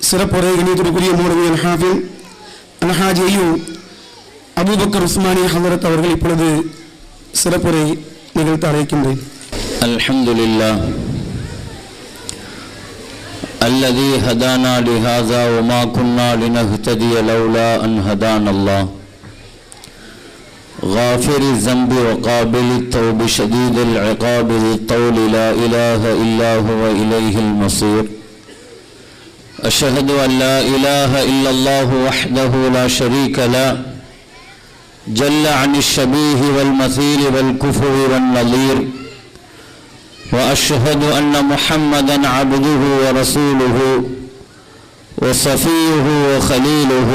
சிறப்புரை இணையத்திற்குரிய மௌலவி அல்-ஹாஃபிஸ் அல்-ஹாஜி அபூபக்கர் உஸ்மானி ஹதரத் அவர்கள் இப்பொழுது சிறப்புரை நிகழ்த்த அழைக்கின்றேன். அல்ஹம்துலில்லாஹ் الذي هدانا لهذا وما كنا لنهتدي لولا أن هدانا الله غافر الذنب وقابل التوب شديد العقاب ذي الطول لا إله إلا هو إليه المصير أشهد أن لا إله إلا الله وحده لا شريك له جل عن الشبيه والمثيل والكفر والنظير وأشهد أن محمدًا عبده ورسوله وصفيه وخليله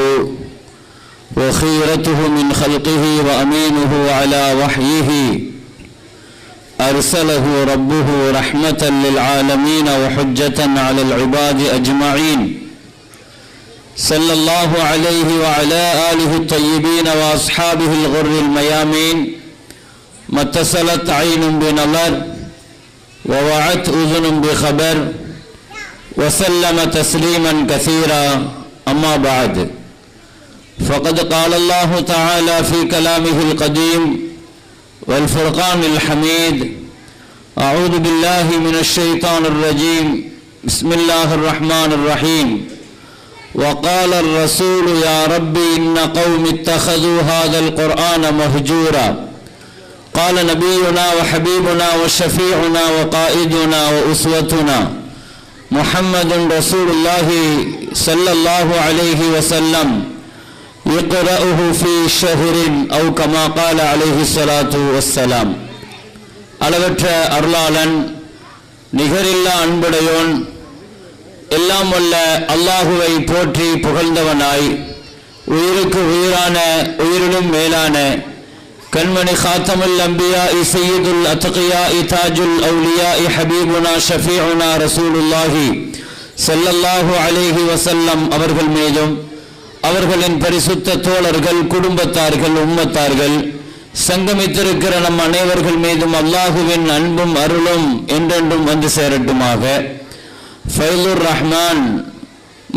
وخيرته من خلقه وأمينه على وحيه أرسله ربه رحمة للعالمين وحجة على العباد أجمعين صلى الله عليه وعلى آله الطيبين وأصحابه الغر الميامين ما اتصلت عين بنظر ووعت أذن بخبر وسلم تسليما كثيرا أما بعد فقد قال الله تعالى في كلامه القديم والفرقان الحميد أعوذ بالله من الشيطان الرجيم بسم الله الرحمن الرحيم وقال الرسول يا رب إن قوم اتخذوا هذا القرآن مهجورا قال نبينا وحبيبنا وشفيعنا وقائدنا وأسوتنا محمد رسول الله صلى الله عليه وسلم يقرأه في شهر أو كما قال عليه الصلاة والسلام அளவற்ற அருளாளன் நிகரில்லா அன்புடையோன் எல்லாம் வல்ல அல்லாஹுவை போற்றி புகழ்ந்தவனாய் உயிருக்கு உயிரான உயிரிலும் மேலான கண்மணி காத்தமுல் அம்பியா சையதுல் அத்கியா தாஜுல் அவுலியா ஹபீபுனா ஷஃபீஉனா ரசூலுல்லாஹி ஸல்லல்லாஹு அலைஹி வஸல்லம் அவர்கள் மீதும் அவர்களின் பரிசுத்த தோழர்கள் குடும்பத்தார்கள் உம்மத்தார்கள் சங்கமித்திருக்கிற நம் அனைவர்கள் மீதும் அல்லாஹுவின் அன்பும் அருளும் என்றென்றும் வந்து சேரட்டுமாக. ஃபைலுர் ரஹ்மான்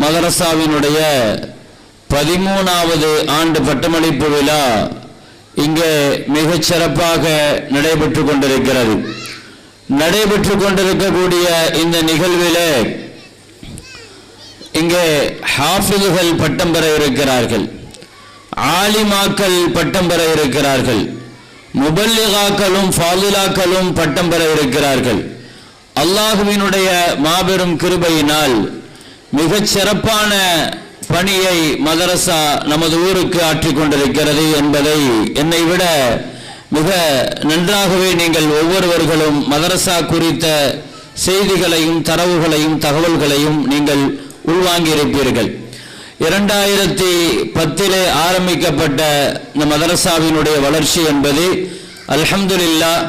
மதரசாவினுடைய 13வது ஆண்டு பட்டமளிப்பு விழா இங்கே மிகச் சிறப்பாக நடைபெற்று கொண்டிருக்கிறது. நடைபெற்று கொண்டிருக்கக்கூடிய இந்த நிகழ்விலே இங்கே ஹாஃபிதுகள் பட்டம் பெற இருக்கிறார்கள், ஆலிமாக்கள் பட்டம் பெற இருக்கிறார்கள், முபல்லிகாக்களும் ஃபாதிலாக்களும் பட்டம் பெற இருக்கிறார்கள். அல்லாஹுவினுடைய மாபெரும் கிருபையினால் மிகச் சிறப்பான பணியை மதரசா நமது ஊருக்கு ஆற்றிக் கொண்டிருக்கிறது என்பதை என்னை விட மிக நன்றாகவே நீங்கள் ஒவ்வொருவர்களும் மதரசா குறித்த செய்திகளையும் தரவுகளையும் தகவல்களையும் நீங்கள் உள்வாங்கி இருப்பீர்கள். 2010 ஆரம்பிக்கப்பட்ட இந்த மதரசாவினுடைய வளர்ச்சி என்பது அல்ஹம்துலில்லாஹ்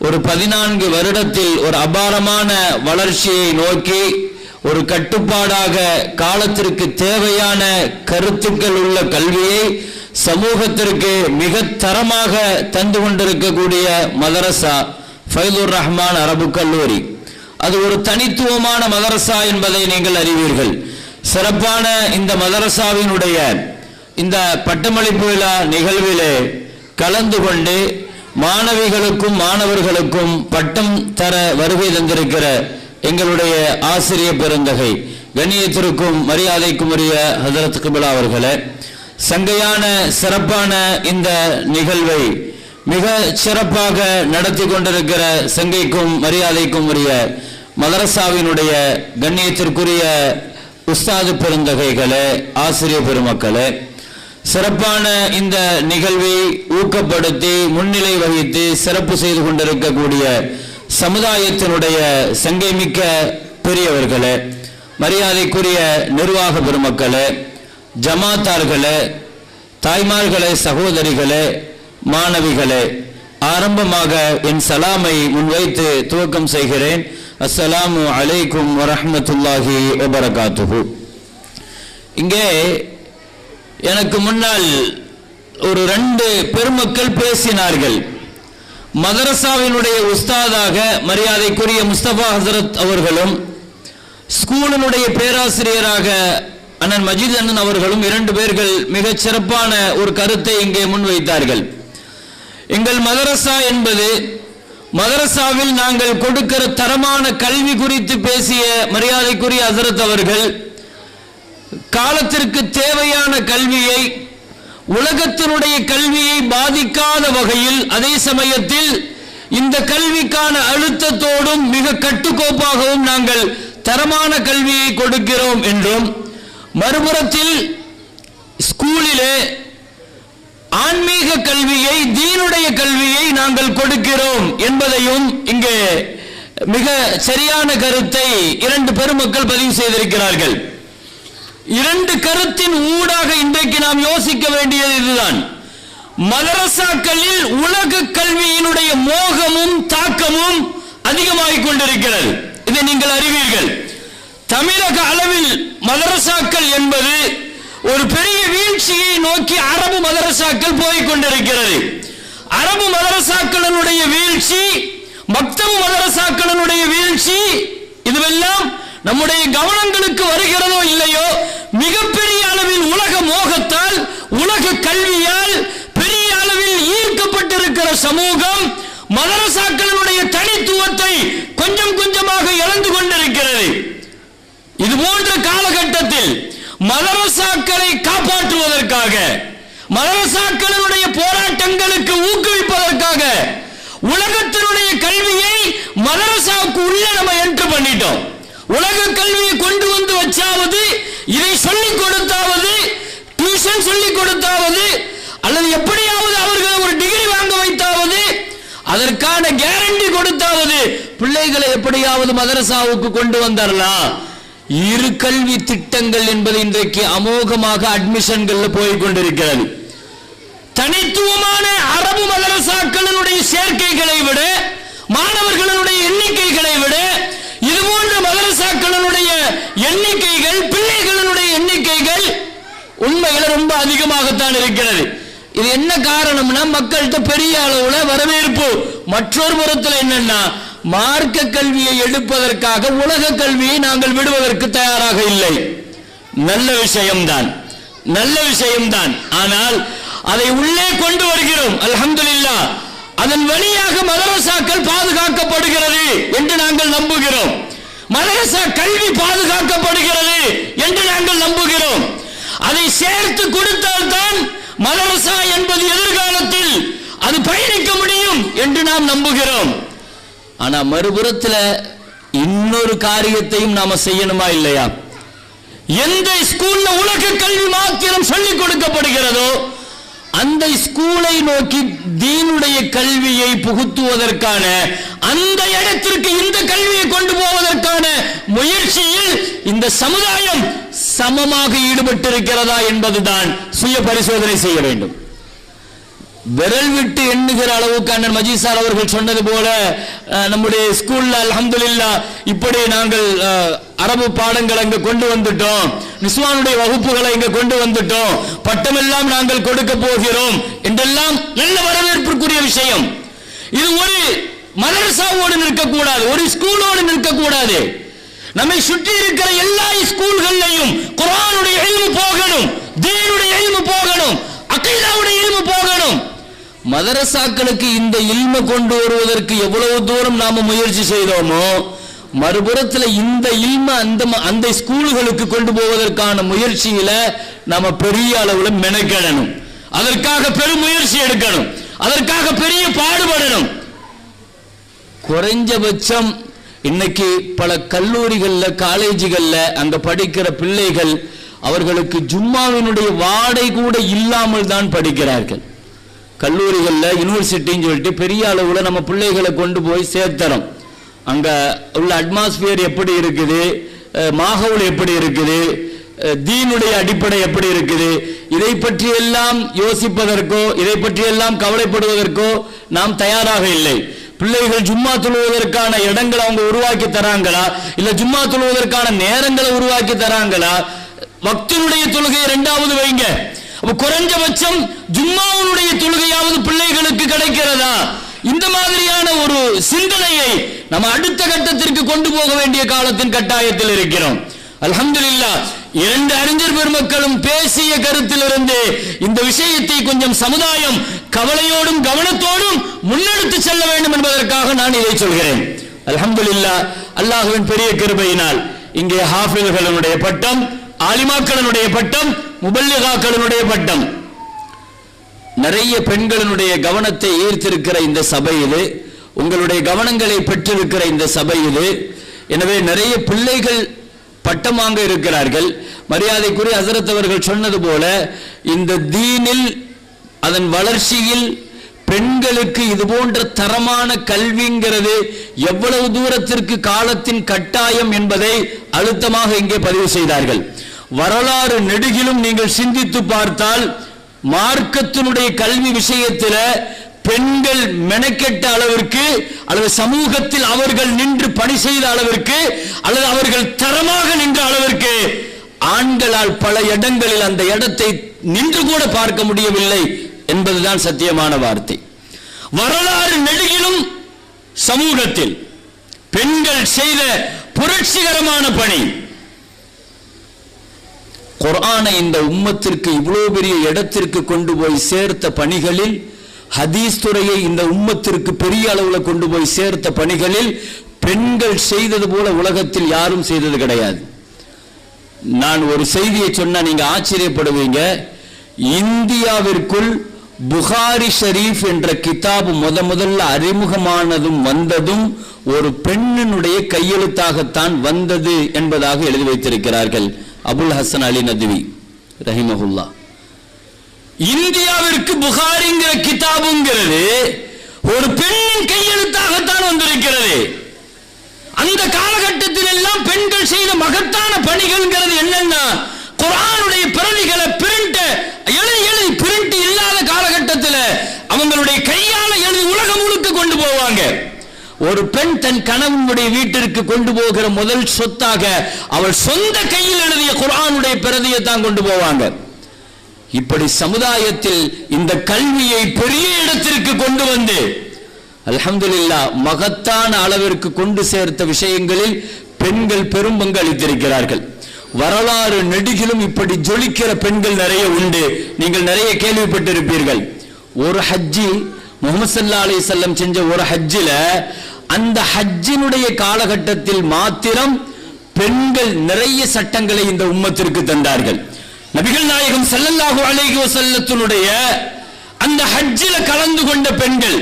ஒரு 14 வருடத்தில் ஒரு அபாரமான வளர்ச்சியை நோக்கி ஒரு கட்டுப்பாடாக காலத்திற்கு தேவையான கருத்துக்கள் உள்ள கல்வியை சமூகத்திற்கு மிக தரமாக தந்து கொண்டிருக்கக்கூடிய மதரசா ஃபைலுர் ரஹ்மான் அரபு கல்லூரி. அது ஒரு தனித்துவமான மதரசா என்பதை நீங்கள் அறிவீர்கள். சிறப்பான இந்த மதரசாவினுடைய இந்த பட்டமளிப்பு விழா நிகழ்விலே கலந்து கொண்டு மாணவிகளுக்கும் மாணவர்களுக்கும் பட்டம் தர வருகை தந்திருக்கிற எங்களுடைய ஆசிரியர் பெருந்தகை கண்ணியத்திற்கும் மரியாதைக்கும் உரிய ஹதரத் கிபிலா அவர்களே, சங்கையான சிறப்பான இந்த நிகழ்வை மிக சிறப்பாக நடத்தி கொண்டிருக்கிற சங்கைக்கும் மரியாதைக்கும் உரிய மதரசாவினுடைய கண்ணியத்திற்குரிய உஸ்தாது பெருந்தகைகளே, ஆசிரியர் பெருமக்களே, சிறப்பான இந்த நிகழ்வை ஊக்கப்படுத்தி முன்னிலை வகித்து சிறப்பு செய்து கொண்டிருக்கக்கூடிய சமுதாயத்தினுடைய சங்கைமிக்க பெரியவர்களே, மரியாதைக்குரிய நிர்வாக பெருமக்களே, ஜமாத்தார்களே, தாய்மார்களே, சகோதரிகளே, மாணவிகளே, ஆரம்பமாக என் சலாமை முன்வைத்து துவக்கம் செய்கிறேன். அஸ்ஸலாமு அலைக்கும் வரஹ்மத்துல்லாஹி வபரகாத்துஹு. இங்கே எனக்கு முன்னால் ஒரு 2 பெருமக்கள் பேசினார்கள். மதரசாவினுடைய உஸ்தாதாக மரியாதைக்குரிய முஸ்தபா ஹசரத் அவர்களும் ஸ்கூலினுடைய பேராசிரியராக அண்ணன் மஜீத் அண்ணன் அவர்களும் 2 பேர்கள் மிகச் சிறப்பான ஒரு கருத்தை இங்கே முன்வைத்தார்கள். எங்கள் மதரசா என்பது, மதரசாவில் நாங்கள் கொடுக்கிற தரமான கல்வி குறித்து பேசிய மரியாதைக்குரிய ஹசரத் அவர்கள் காலத்திற்கு தேவையான கல்வியை, உலகத்தினுடைய கல்வியை பாதிக்காத வகையில், அதே சமயத்தில் இந்த கல்விக்கான அழுத்தத்தோடும் மிக கட்டுக்கோப்பாகவும் நாங்கள் தரமான கல்வியை கொடுக்கிறோம் என்றும், மறுபுறத்தில் ஸ்கூலிலே ஆன்மீக கல்வியை, தீனுடைய கல்வியை நாங்கள் கொடுக்கிறோம் என்பதையும் இங்கே மிக சரியான கருத்தை 2 பெருமக்கள் பதிவு செய்திருக்கிறார்கள். 2 கருத்தின் ஊடாக இன்றைக்கு நாம் யோசிக்க வேண்டியது இதுதான். மதரசாக்களில் உலக கல்வியினுடைய மோகமும் தாக்கமும் அதிகமாகிக் கொண்டிருக்கிறது. இதை நீங்கள் அறிவீர்கள். தமிழக அளவில் மதரசாக்கள் என்பது ஒரு பெரிய வீழ்ச்சியை நோக்கி அரபு மதரசாக்கள் போய்க் கொண்டிருக்கிறது. அரபு மதரசாக்களினுடைய வீழ்ச்சி, மக்தபு மதரசாக்களினுடைய வீழ்ச்சி, இதுவெல்லாம் நம்முடைய கவனங்களுக்கு வருகிறதோ இல்லையோ, மிகப்பெரிய அளவில் உலக மோகத்தால், உலக கல்வியால் பெரிய அளவில் ஈர்க்கப்பட்டிருக்கிற சமூகம் மதரசாக்களினுடைய தனித்துவத்தை கொஞ்சம் கொஞ்சமாக இழந்து கொண்டிருக்கிறது. இது போன்ற காலகட்டத்தில் மதரசாக்களை காப்பாற்றுவதற்காக, மதரசாக்களுடைய போராட்டங்களுக்கு ஊக்குவிப்பதற்காக உலகத்தினுடைய கல்வியை மதரசாவுக்கு உள்ள நம்ம என்ட்ரு பண்ணிட்டோம். உலக கல்வியை கொண்டு வந்து வச்சாவது, இதை சொல்லிக் கொடுத்தாவது, டியூஷன் சொல்லிக் கொடுத்தாவது, அல்லது எப்படியாவது அவர்களை ஒரு டிகிரி வாங்க வைத்தாவது, அதற்கான கேரண்டி கொடுத்தாவது பிள்ளைகளை எப்படியாவது மதரசாவுக்கு கொண்டு வந்தாரலாம். இரு கல்வி திட்டங்கள் என்பது இன்றைக்கு அமோகமாக அட்மிஷன்கள் போய் கொண்டிருக்கிறது. தனித்துவமான அரபு மதரசாக்களினுடைய சேர்க்கைகளை விட, மாணவர்களுடைய எண்ணிக்கைகளை விட, இது போன்ற மதரசாக்களினுடைய எண்ணிக்கைகள், பிள்ளைகளுடைய எண்ணிக்கைகள் உண்மையில் ரொம்ப அதிகமாகத்தான் இருக்கிறது. இது என்ன காரணம்னா, மக்கள்கிட்ட பெரிய அளவுல வரவேற்பு. மற்றொரு புறத்தில் என்னன்னா, மார்க்க கல்வியை எடுப்பதற்காக உலக கல்வியை நாங்கள் விடுவதற்கு தயாராக இல்லை. நல்ல விஷயம்தான், நல்ல விஷயம்தான். ஆனால் அதை உள்ளே கொண்டு வருகிறோம். அல்ஹம்துலில்லாஹ். அதன் வழியாக மதரசாக்கள் பாதுகாக்கப்படுகிறது என்று நாங்கள் நம்புகிறோம். மதரசா கல்வி பாதுகாக்கப்படுகிறது என்று நாங்கள் நம்புகிறோம். அதை சேர்த்து கொடுத்தால்தான் மதரசா என்பது எதிர்காலத்தில் அது பயணிக்க முடியும் என்று நாம் நம்புகிறோம். ஆனா மறுபுறத்தில் இன்னொரு காரியத்தையும் நாம செய்யணுமா இல்லையா? எந்த ஸ்கூல்ல உலக கல்வி மாத்திரம் சொல்லிக் கொடுக்கப்படுகிறதோ அந்த ஸ்கூலை நோக்கி தீனுடைய கல்வியை புகுத்துவதற்கான, அந்த இடத்திற்கு இந்த கல்வியை கொண்டு போவதற்கான முயற்சியில் இந்த சமுதாயம் சமமாக ஈடுபட்டிருக்கிறதா என்பதுதான் சுய பரிசோதனை செய்ய வேண்டும். விரல் விட்டு எண்ணுகிற அளவுக்கு அண்ணன் மஜீத் சார் அவர்கள் சொன்னது போல நம்முடைய ஸ்கூல்ல அல்ஹம்துலில்லாஹ் இப்படி நாங்கள் அரபு பாடங்களை இங்க கொண்டு வந்துட்டோம், நிஸ்வானுடைய வகுப்புகளை இங்க கொண்டு வந்துட்டோம், பட்டமெல்லாம் நாங்கள் கொடுக்க போகிறோம் என்றெல்லாம் நல்ல வரவேற்புக்குரிய விஷயம். இது ஒரு மதரசாவோடு நிற்கக்கூடாது, ஒரு ஸ்கூலோடு நிற்கக்கூடாது. நம்மை சுற்றி இருக்கிற எல்லா ஸ்கூல்களையும் குர்ஆனுடைய இல்மு போகணும், தீனுடைய இல்மு போகணும், அகீதாவுடைய இல்மு போகணும். மதரசாக்களுக்கு இந்த இல்மு கொண்டு வருவதற்கு எவ்வளவு தூரம் நாம முயற்சி செய்தோமோ, மறுபுறத்தில் இந்த இல்ம அந்த ஸ்கூல்களுக்கு கொண்டு போவதற்கான முயற்சியில நாம பெரிய அளவுல மெனக்கெடணும். அதற்காக பெரும் முயற்சி எடுக்கணும், அதற்காக பெரிய பாடுபடணும். குறைஞ்சபட்சம் இன்னைக்கு பல கல்லூரிகள்ல, காலேஜுகள்ல அங்க படிக்கிற பிள்ளைகள் அவர்களுக்கு ஜும்மாவினுடைய வாடை கூட இல்லாமல் தான் படிக்கிறார்கள். கல்லூரிகள்ல, யூனிவர்சிட்டின்னு சொல்லிட்டு பெரிய அளவுல நம்ம பிள்ளைகளை கொண்டு போய் சேர்த்தறோம். அங்க உள்ள அட்மாஸ்பியர் எப்படி இருக்குது, மாஹவுல் எப்படி இருக்குது, தீனுடைய அடிப்படை எப்படி இருக்குது, இதை பற்றி எல்லாம் யோசிப்பதற்கோ இதை பற்றி எல்லாம் கவலைப்படுவதற்கோ நாம் தயாராக இல்லை. பிள்ளைகள் ஜும்மா தொழுவதற்கான இடங்களை அவங்க உருவாக்கி தராங்களா, இல்ல ஜும்மா தொழுவதற்கான நேரங்களை உருவாக்கி தராங்களா? வக்தினுடைய தொழுகை இரண்டாவது வைங்க. குறைஞ்சபட்சம் ஜும்மாவுடைய தொழுகையாவது பிள்ளைகளுக்கு கிடைக்கிறதா? இந்த மாதிரியான ஒரு சிந்தனையை நம்ம அடுத்த கட்டத்திற்கு கொண்டு போக வேண்டிய காலத்தின் கட்டாயத்தில் இருக்கிறோம். அல்ஹம்துலில்லாஹ், இரண்டு அறிஞர் பெருமக்களும் பேசிய கருத்திலிருந்து இந்த விஷயத்தை கொஞ்சம் சமுதாயம் கவலையோடும் கவனத்தோடும் முன்னெடுத்து செல்ல வேண்டும் என்பதற்காக நான் இதை சொல்கிறேன். அல்ஹம்துலில்லாஹ், அல்லாஹ்வின் பெரிய கிருபையினால் இங்கே ஹாஃபில்களுடைய பட்டம், ஆலிமாக்களுடைய பட்டம், முபல்லிகாக்களுடைய பட்டம், நிறைய பெண்களுடைய கவனத்தை ஈர்த்திருக்கிற இந்த சபை இது, உங்களுடைய கவனங்களை பெற்றிருக்கிற இந்த சபை இது. எனவே நிறைய பிள்ளைகள் பட்டம் வாங்க இருக்கிறார்கள். மரியாதைக்குரிய ஹஸரத் அவர்கள் சொன்னது போல இந்த தீனில், அதன் வளர்ச்சியில் பெண்களுக்கு இது போன்ற தரமான கல்விங்கிறது எவ்வளவு தூரத்திற்கு காலத்தின் கட்டாயம் என்பதை அழுத்தமாக இங்கே பதிவு செய்தார்கள். வரலாறு நெடுகிலும் நீங்கள் சிந்தித்து பார்த்தால் மார்க்கத்தினுடைய கல்வி விஷயத்தில் பெண்கள் மெனக்கெட்ட அளவிற்கு, அல்லது சமூகத்தில் அவர்கள் நின்று பணி செய்த அளவிற்கு, அல்லது அவர்கள் தரமாக நின்ற அளவிற்கு ஆண்களால் பல இடங்களில் அந்த இடத்தை நின்று கூட பார்க்க முடியவில்லை என்பதுதான் சத்தியமான வார்த்தை. வரலாறு நெடுகிலும் சமூகத்தில் பெண்கள் செய்த புரட்சிகரமான பணி, குர்ஆனை இந்த உம்மத்திற்கு இவ்வளவு பெரிய இடத்திற்கு கொண்டு போய் சேர்த்த பணிகளில், ஹதீஸ் துறையை இந்த உம்மத்திற்கு பெரிய அளவில் கொண்டு போய் சேர்த்த பணிகளில் பெண்கள் செய்தது போல உலகத்தில் யாரும் செய்தது கிடையாது. நான் ஒரு செய்தியை சொன்னா நீங்க ஆச்சரியப்படுவீங்க. இந்தியாவிற்குள் புகாரி ஷரீஃப் என்ற கிதாபு முதல்ல அறிமுகமானதும் வந்ததும் ஒரு பெண்ணினுடைய கையெழுத்தாகத்தான் வந்தது என்பதாக எழுதி வைத்திருக்கிறார்கள் அபுல் ஹசன் அலி நத்வி ரஹிமஹுல்லா. இந்தியாவிற்கு புகாரிங்கிற கிதாபுங்கிறது ஒரு பெண்ணின் கையெழுத்தாகத்தான் வந்திருக்கிறது. அந்த காலகட்டத்தில் எல்லாம் பெண்கள் செய்த மகத்தான பணிகள்ங்கிறது என்னன்னா, குர்ஆனுடைய பிரதிகளை எழுதி பிரிண்ட் இல்லாத காலகட்டத்தில் அவங்களுடைய கையால எழுதி உலகம் முழுக்க கொண்டு போவாங்க. ஒரு பெண் தன் கணவனுடைய வீட்டிற்கு கொண்டு போகிற முதல் சொத்தாக அவள் சொந்த கையில் எழுதிய குர்ஆனுடைய பிரதியை தான் கொண்டு போவாங்க. இப்படி சமுதாயத்தில் இந்த கல்வியை பெரிய இடத்திற்கு கொண்டு வந்து அல்ஹம்துலில்லாஹ் மகத்தான அளவிற்கு கொண்டு சேர்த்த விஷயங்களில் பெண்கள் பெரும் பங்களித்திருக்கிறார்கள். வரலாறு நெடுகிலும் இப்படி ஜொலிக்கிற பெண்கள் நிறைய உண்டு. நீங்கள் நிறைய கேள்விப்பட்டிருப்பீர்கள். ஒரு ஹஜ்ஜி முஹம்மது ஸல்லல்லாஹு அலைஹி வஸல்லம் செஞ்ச ஒரு ஹஜ்ஜில, அந்த ஹஜ்ஜினுடைய காலகட்டத்தில் மாத்திரம் பெண்கள் நிறைய சட்டங்களை இந்த உம்மத்திற்கு தந்தார்கள். நபிகள் நாயகம் ஸல்லல்லாஹு அலைஹி வஸல்லத்தினுடைய அந்த ஹஜ்ஜில கலந்து கொண்ட பெண்கள்,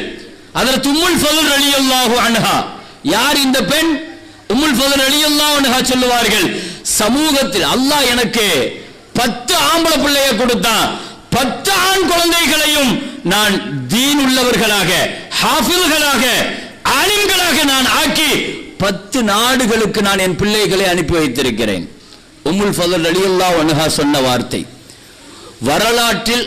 ஹஜ்ரத் உம்முல் ஃபதுல் ரலியல்லாஹு அன்ஹா. யார் இந்த பெண்? உம்முல் ஃபதுல் ரலியல்லாஹு அன்ஹா சொல்லுவார்கள், சமூகத்தில் அல்லாஹ் எனக்கு 10 ஆம்பளை பிள்ளையை கொடுத்தான், 10 ஆண் குழந்தைகளையும் நான் தீன் உள்ளவர்களாக, ஹாஃபில்களாக, ஆலிம்களாக நான் ஆக்கி 10 நாடுகளுக்கு நான் என் பிள்ளைகளை அனுப்பி வைத்திருக்கிறேன். உம்முல் ஃபதுல் ரலியல்லாஹு அன்ஹா சொன்ன வார்த்தை. வரலாற்றில்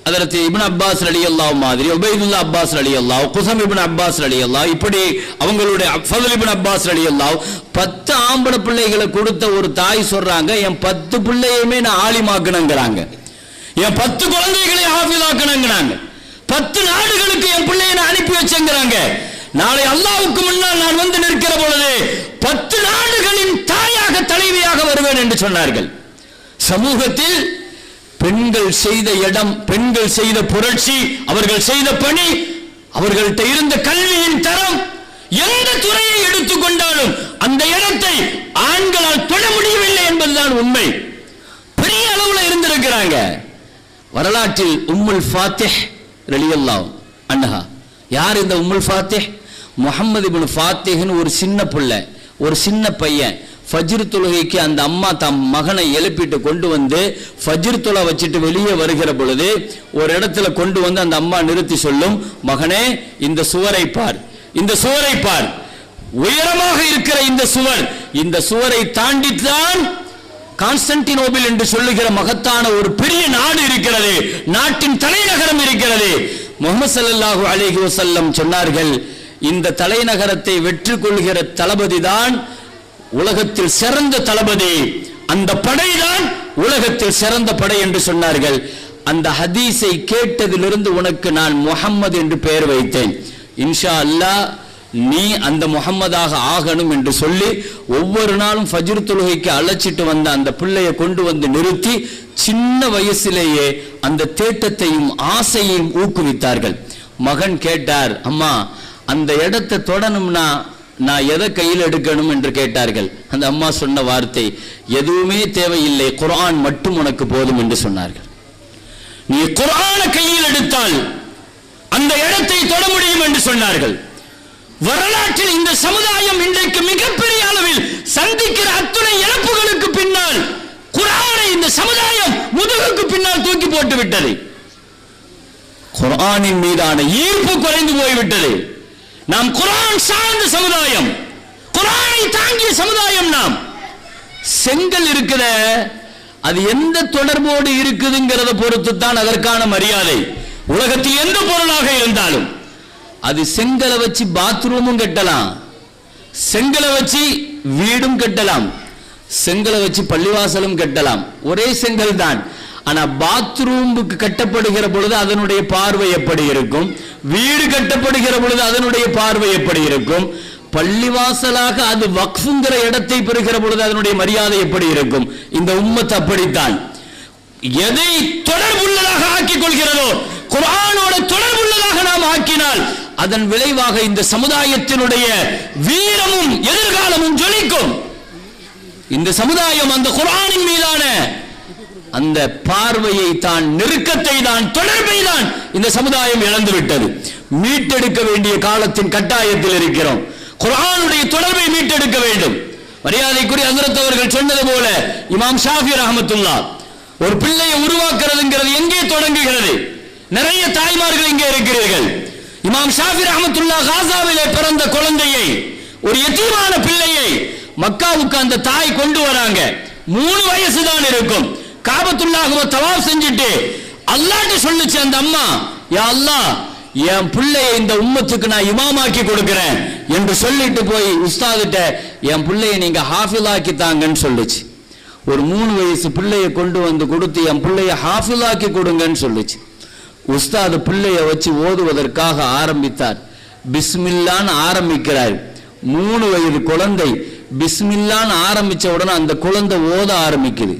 ஹஜ்ரத் இப்னு அப்பாஸ் ரலியல்லாஹு மாதிரி, உபைதுல்லா அப்பாஸ் ரலியல்லாஹு, குஸம் இப்னு அப்பாஸ் ரலியல்லாஹு, இப்படி அவங்களுடைய ஃபதுல் இப்னு அப்பாஸ் ரலியல்லாஹு 10 ஆம்பளை பிள்ளைகளை கொடுத்த ஒரு தாய் சொல்றாங்க, என் 10 பிள்ளையுமே நான் ஆலிமாக்கணுங்கிறாங்க, என் 10 குழந்தைகளை ஹாஃபிலாக்கணுங்கிறாங்க, 10 நாடுகளுக்கு என் பிள்ளையை நான் அனுப்பி வச்சேங்கிறாங்க. நாளை அல்லாஹ்வுக்கு முன்னால் நான் வந்து நிற்கிற பொழுது 10 நாடுகளின் தாயாக, தலைவியாக வருவேன் என்று சொன்னார்கள். சமூகத்தில் பெண்கள் செய்த இடம், பெண்கள் செய்த புரட்சி, அவர்கள் செய்த பணி, அவர்கள்ட்ட இருந்த கல்வியின் தரம், எந்த துறையை எடுத்துக்கொண்டாலும் அந்த இடத்தை ஆண்களால் தொட முடியவில்லை என்பதுதான் உண்மை. பெரிய அளவில் இருந்திருக்கிறாங்க. வரலாற்றில் உம்முல் ஃபாத்திஹ் ரலியல்லாஹு அன்ஹா. யார் இந்த உம்முல் ஃபாத்திஹ்? முஹம்மது இப்னு ஃபாத்திஹ்னு ஒரு சின்ன பிள்ளை, ஒரு சின்ன பையன். ஃபஜ்ர் தொழுகைக்கு அந்த அம்மா தம் மகனை எழுப்பிட்டு கொண்டு வந்து ஃபஜ்ர் தொலை வச்சுட்டு வெளியே வருகிற பொழுது ஒரு இடத்துல கொண்டு வந்து அந்த அம்மா நிறுத்தி சொல்லும், மகனே இந்த சுவரை பார், இந்த சுவரை பார், உயரமாக இருக்கிற இந்த சுவர், இந்த சுவரை தாண்டித்தான் கான்ஸ்டன்டினோபிள் என்று சொல்லுகிற மகத்தான ஒரு பெரிய நாடு இருக்கிறது, நாட்டின் தலைநகரம் இருக்கிறது. முஹம்மது ஸல்லல்லாஹு அலைஹி வஸல்லம் சொன்னார்கள், இந்த தலைநகரத்தை வெற்றி கொள்கிற தளபதி தான் உலகத்தில் சிறந்த தளபதி, அந்த படைதான் உலகத்தில் சிறந்த படை என்று சொன்னார்கள். அந்த ஹதீஸை கேட்டதிலிருந்து உனக்கு நான் முஹம்மது என்று பெயர் வைத்தேன். இன்ஷா அல்லாஹ் நீ அந்த முஹம்மதாக ஆகணும் என்று சொல்லி ஒவ்வொரு நாளும் ஃபஜ்ர் தொழுகைக்கு அழைச்சிட்டு வந்த அந்த பிள்ளையை கொண்டு வந்து நிறுத்தி சின்ன வயசிலேயே அந்த தேட்டத்தையும் ஆசையையும் ஊக்குவித்தார்கள். மகன் கேட்டார், அம்மா அந்த இடத்தை தொடணும்னா நான் எதை கையில் எடுக்கணும் என்று கேட்டார்கள். அந்த அம்மா சொன்ன வார்த்தை, எதுவுமே தேவையில்லை, குர்ஆன் மட்டும் உனக்கு போதும் என்று சொன்னார்கள். நீ குர்ஆனை கையில் எடுத்தால் அந்த இடத்தை தொட முடியும் என்று சொன்னார்கள். வரலாற்றில் இந்த சமுதாயம் இன்றைக்கு மிகப்பெரிய அளவில் சந்திக்கிற அத்துணை இழப்புகளுக்கு பின்னால் குர்ஆனை இந்த சமுதாயம் முதுகுக்கு பின்னால் தூக்கி போட்டு விட்டது. குர்ஆனின் மீதான ஈர்ப்பு குறைந்து போய்விட்டது. நாம் குர்ஆன் சார்ந்த சமுதாயம், குர்ஆனை தாங்கிய சமுதாயம். நாம் செங்கல் இருக்குத, அது எந்த தொடர்போடு இருக்குதுங்கிறத பொறுத்து தான் அதற்கான மரியாதை. உலகத்தில் எந்த பொருளாக இருந்தாலும் அது செங்கலை வச்சு பாத்ரூமும் கட்டலாம், செங்கலை வச்சு வீடும் கட்டலாம், செங்கலை வச்சு பள்ளிவாசலும் கட்டலாம். ஒரே செங்கல் தான். ஆனா பாத்ரூமுக்கு கட்டப்படுகிற பொழுது அதனுடைய பார்வை எப்படி இருக்கும், வீடு கட்டப்படுகிற பொழுது அதனுடைய பார்வை எப்படி இருக்கும், பள்ளிவாசலாக அது வக்ஃப்ங்கிற இடத்தை பெறுகிற பொழுது அதனுடைய மரியாதை எப்படி இருக்கும். இந்த உம்மத் அப்படித்தான். எதை தொடர்புள்ளதாக ஆக்கிக் கொள்கிறதோ, குர்ஆனோட தொடர்புள்ளதாக நாம் ஆக்கினால் அதன் விளைவாக இந்த சமுதாயத்தினுடைய வீரமும் எதிர்காலமும் ஜொலிக்கும். இந்த சமுதாயம் அந்த குர்ஆனின் மீதான அந்த பார்வையை தான், நெருக்கத்தை தான், தொடர்பை தான் இந்த சமுதாயம் இழந்து விட்டது. மீட்டெடுக்க வேண்டிய காலத்தின் கட்டாயத்தில் இருக்கிறோம். குர்ஆனுடைய தொடர்பை மீட்டெடுக்க வேண்டும். மரியாதைக்குரிய ஹஜ்ரத் அவர்கள் சொன்னது போல இமாம் ஷாஃபி ரஹ்மத்துல்லாஹ், ஒரு பிள்ளையை உருவாக்குறதுங்கிறது எங்கே தொடங்குகிறது? நிறைய தாய்மார்கள் இங்கே இருக்கிறீர்கள். இமாம் ஷாஃபி ரஹ்மத்துல்லாஹ் காசாவிலே பிறந்த குழந்தையை, ஒரு யதீமான பிள்ளையை மக்காவுக்கு அந்த தாய் கொண்டு வராங்க. 3 வயசு தான் இருக்கும். காபத்துல்லாஹ்வை தவாஃப் செஞ்சுட்டு அல்லாஹ்ட்ட சொல்லுச்சு அந்த அம்மா, யா அல்லாஹ், என் பிள்ளையை இந்த உம்மத்துக்கு நான் இமாமாக்கி கொடுக்கிறேன் என்று சொல்லிட்டு போய் உஸ்தாதிட்ட என் பிள்ளையை நீங்க ஹாஃபிலாக்கி தாங்கன்னு சொல்லுச்சு. ஒரு 3 வயசு பிள்ளையை கொண்டு வந்து கொடுத்து என் பிள்ளையை ஹாஃபிலாக்கி கொடுங்கன்னு சொல்லுச்சு. உஸ்தாது பிள்ளையை வச்சு ஓதுவதற்காக ஆரம்பித்தார். பிஸ்மில்லான்னு ஆரம்பிக்கிறார். 3 வயது குழந்தை பிஸ்மில்லான்னு ஆரம்பிச்ச உடனே அந்த குழந்தை ஓத ஆரம்பிக்குது.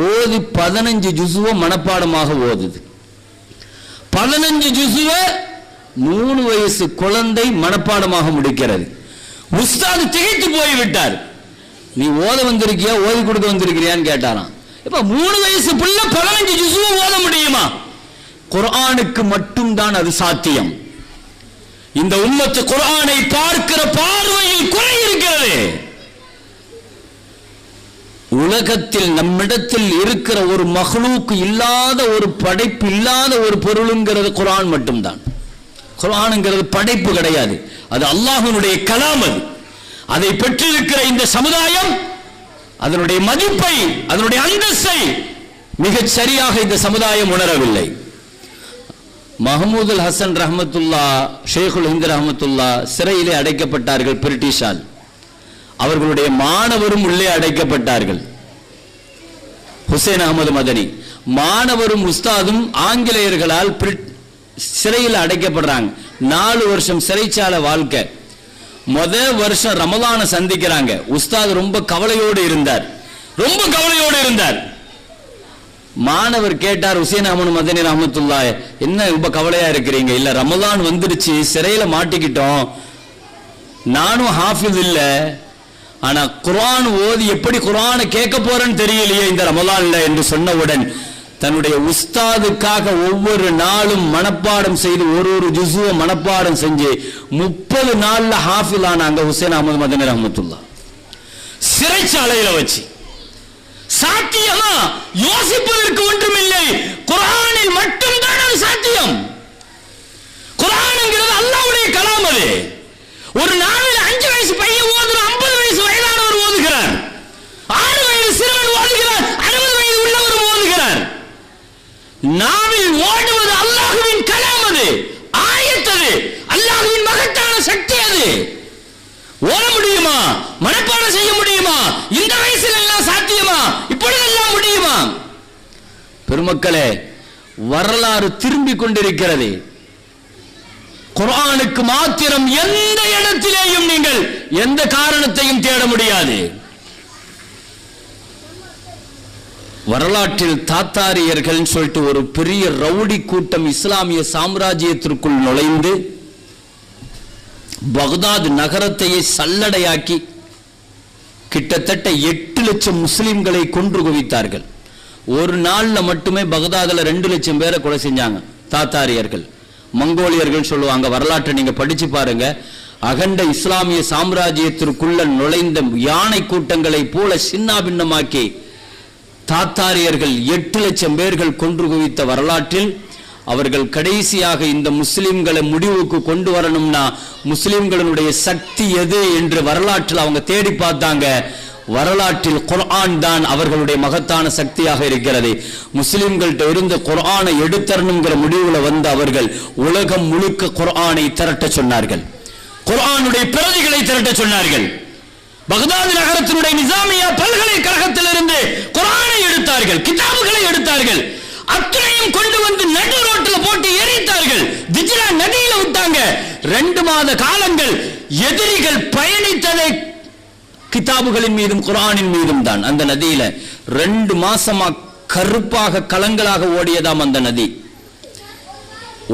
ஓதி 15 ஜுசுவை மனப்பாடமாக ஓதுது. 15 ஜுசுவை 3 வயசு குழந்தை மனப்பாடமாக முடிக்கிறது. உஸ்தாது திகைத்து போய்விட்டார். நீ ஓத வந்திருக்கியா, ஓதி கொடுக்க வந்திருக்கிறியான்னு கேட்டாராம். இப்ப 3 வயசு பிள்ளை 15 ஜுசுவை ஓத முடியுமா? குர்ஆனுக்கு மட்டும்தான் அது சாத்தியம். இந்த உம்மத்து குர்ஆனை பார்க்கிற பார்வையில் குறை இருக்கிறது. உலகத்தில் நம்மிடத்தில் இருக்கிற ஒரு மஹ்லூக் இல்லாத, ஒரு படைப்பு இல்லாத ஒரு பொருளுங்கிறது குர்ஆன் மட்டும்தான். குர்ஆனுங்கிறது படைப்பு கிடையாது, அது அல்லாஹ்வினுடைய கலாம். அது அதை பெற்றிருக்கிற இந்த சமுதாயம் அதனுடைய மதிப்பை, அதனுடைய அந்தஸ்தை மிகச் சரியாக இந்த சமுதாயம் உணரவில்லை. மஹமூதுல் ஹசன் ரஹ்மத்துல்லா, ஷேகுல் ஹிந்த் ரஹ்மத்துல்லா சிறையிலே அடைக்கப்பட்டார்கள் பிரிட்டிஷால். அவர்களுடைய மாணவரும் உள்ளே அடைக்கப்பட்டார்கள். ஹுசைன் அகமது மதனி மாணவரும் உஸ்தாதும் ஆங்கிலேயர்களால் சிறையில் அடைக்கப்படுறாங்க. 4 வருஷம் சிறைச்சாலை வாழ்க்கை. முதல் வருஷம் ரமலானை சந்திக்கிறாங்க. உஸ்தாது ரொம்ப கவலையோடு இருந்தார், ரொம்ப கவலையோடு இருந்தார். மாணவர் கேட்டார், ஹுசைன் அகமது மதனி ரஹ்மத்துல்லாஹ், என்ன ரொம்ப கவலையா இருக்கிறீங்க? இல்ல, ரமலான் வந்துருச்சு, சிறையில மாட்டிக்கிட்டோம், நானும் ஹாஃபிஸ் இல்ல, ஆனா குர்ஆன் ஓதி எப்படி குர்ஆனை கேட்க போறேன்னு தெரியலையே இந்த ரமலான்ல என்று சொன்னவுடன் தன்னுடைய உஸ்தாதுக்காக ஒவ்வொரு நாளும் மனப்பாடம் செய்து ஒரு ஜுசுவை மனப்பாடம் செஞ்சு 30 நாள்ல ஹாஃபில் ஆனாங்க ஹுசைன் அகமது மதனி ரஹ்மத்துல்லாஹ். சிறைச்சாலையில வச்சு. சாத்தியமா? யோசிப்பதற்கு ஒன்றுமில்லை. குர்ஆனில் மட்டும்தான் அது சாத்தியம். குர்ஆன்ங்கிறது அல்லாஹ்வுடைய கலாம். அது ஒரு நாளில் 5 வயசு பையன் ஓதுறான், 50 வயசு வயதானவர் ஓதுகிறார், 6 வயது சிறுவன் ஓதுகிறார், 60 வயது உள்ளவர் ஓதுகிறார். நாவில் ஓடுவது அல்லாஹ்வின் கலாம். அது ஆயத்தது, அல்லாஹ்வின் மகத்தான சக்தி. அது ஓட முடியுமா? மனப்பாடம் செய்ய முடியுமா? இந்த வயசில் எல்லாம் சாத்தியமா? இப்பொழுதெல்லாம் முடியுமா? பெருமக்களே, வரலாறு திரும்பிக் கொண்டிருக்கிறது. குர்ஆனுக்கு மாத்திரம் எந்த இடத்திலேயும் நீங்கள் எந்த காரணத்தையும் தேட முடியாது. வரலாற்றில் தாத்தாரியர்கள் சொல்லிட்டு ஒரு பெரிய ரவுடி கூட்டம் இஸ்லாமிய சாம்ராஜ்யத்திற்குள் நுழைந்து பக்தாத் நகரத்தையே சல்லடையாக்கி கிட்டத்தட்ட 8 லட்சம் முஸ்லிம்களை கொன்று குவித்தார்கள். ஒரு நாள்ல மட்டுமே பக்தாதுல 2 லட்சம் பேரை கொலை செஞ்சாங்க தாத்தாரியர்கள். மங்கோலியர்கள் சொல்லுவாங்க, வரலாற்றை நீங்க படிச்சு பாருங்க. அகண்ட இஸ்லாமிய சாம்ராஜ்யத்திற்குள்ள நுழைந்த யானை கூட்டங்களை போல சின்னாபின்னமாக்கி தாத்தாரியர்கள் 8 லட்சம் பேர்கள் கொன்று குவித்த வரலாற்றில் அவர்கள் கடைசியாக இந்த முஸ்லிம்களை முடிவுக்கு கொண்டு வரணும்னா முஸ்லிம்களுடைய சக்தி எது என்று வரலாற்றில் அவங்க தேடி பார்த்தாங்க. வரலாற்றில் குர்ஆன் தான் அவர்களுடைய மகத்தான சக்தியாக இருக்கிறது. முஸ்லிம்கள்ட்ட இருந்து குர்ஆனை எடுத்தரணுங்கிற முடிவுல வந்து அவர்கள் உலகம் முழுக்க குர்ஆனை திரட்ட சொன்னார்கள். குர்ஆனுடைய பிரதிகளை திரட்ட சொன்னார்கள். பக்தாத் நகரத்தினுடைய நிசாமியா பல்கலைக்கழகத்திலிருந்து குர்ஆனை எடுத்தார்கள், கிதாபுகளை எடுத்தார்கள். அத்தனையும் கொண்டு வந்து நடு ரோட்டில் போட்டு எரித்தார்கள். திஜ்ரா நதியில விட்டாங்க. 2 மாத காலங்கள் எதிரிகள் பயணித்ததை கிதாபுகளின் மீதும் குர்ஆனின் மீதும் தான். அந்த நதியில 2 மாசமா கருப்பாக கலங்களாக ஓடியதாம் அந்த நதி.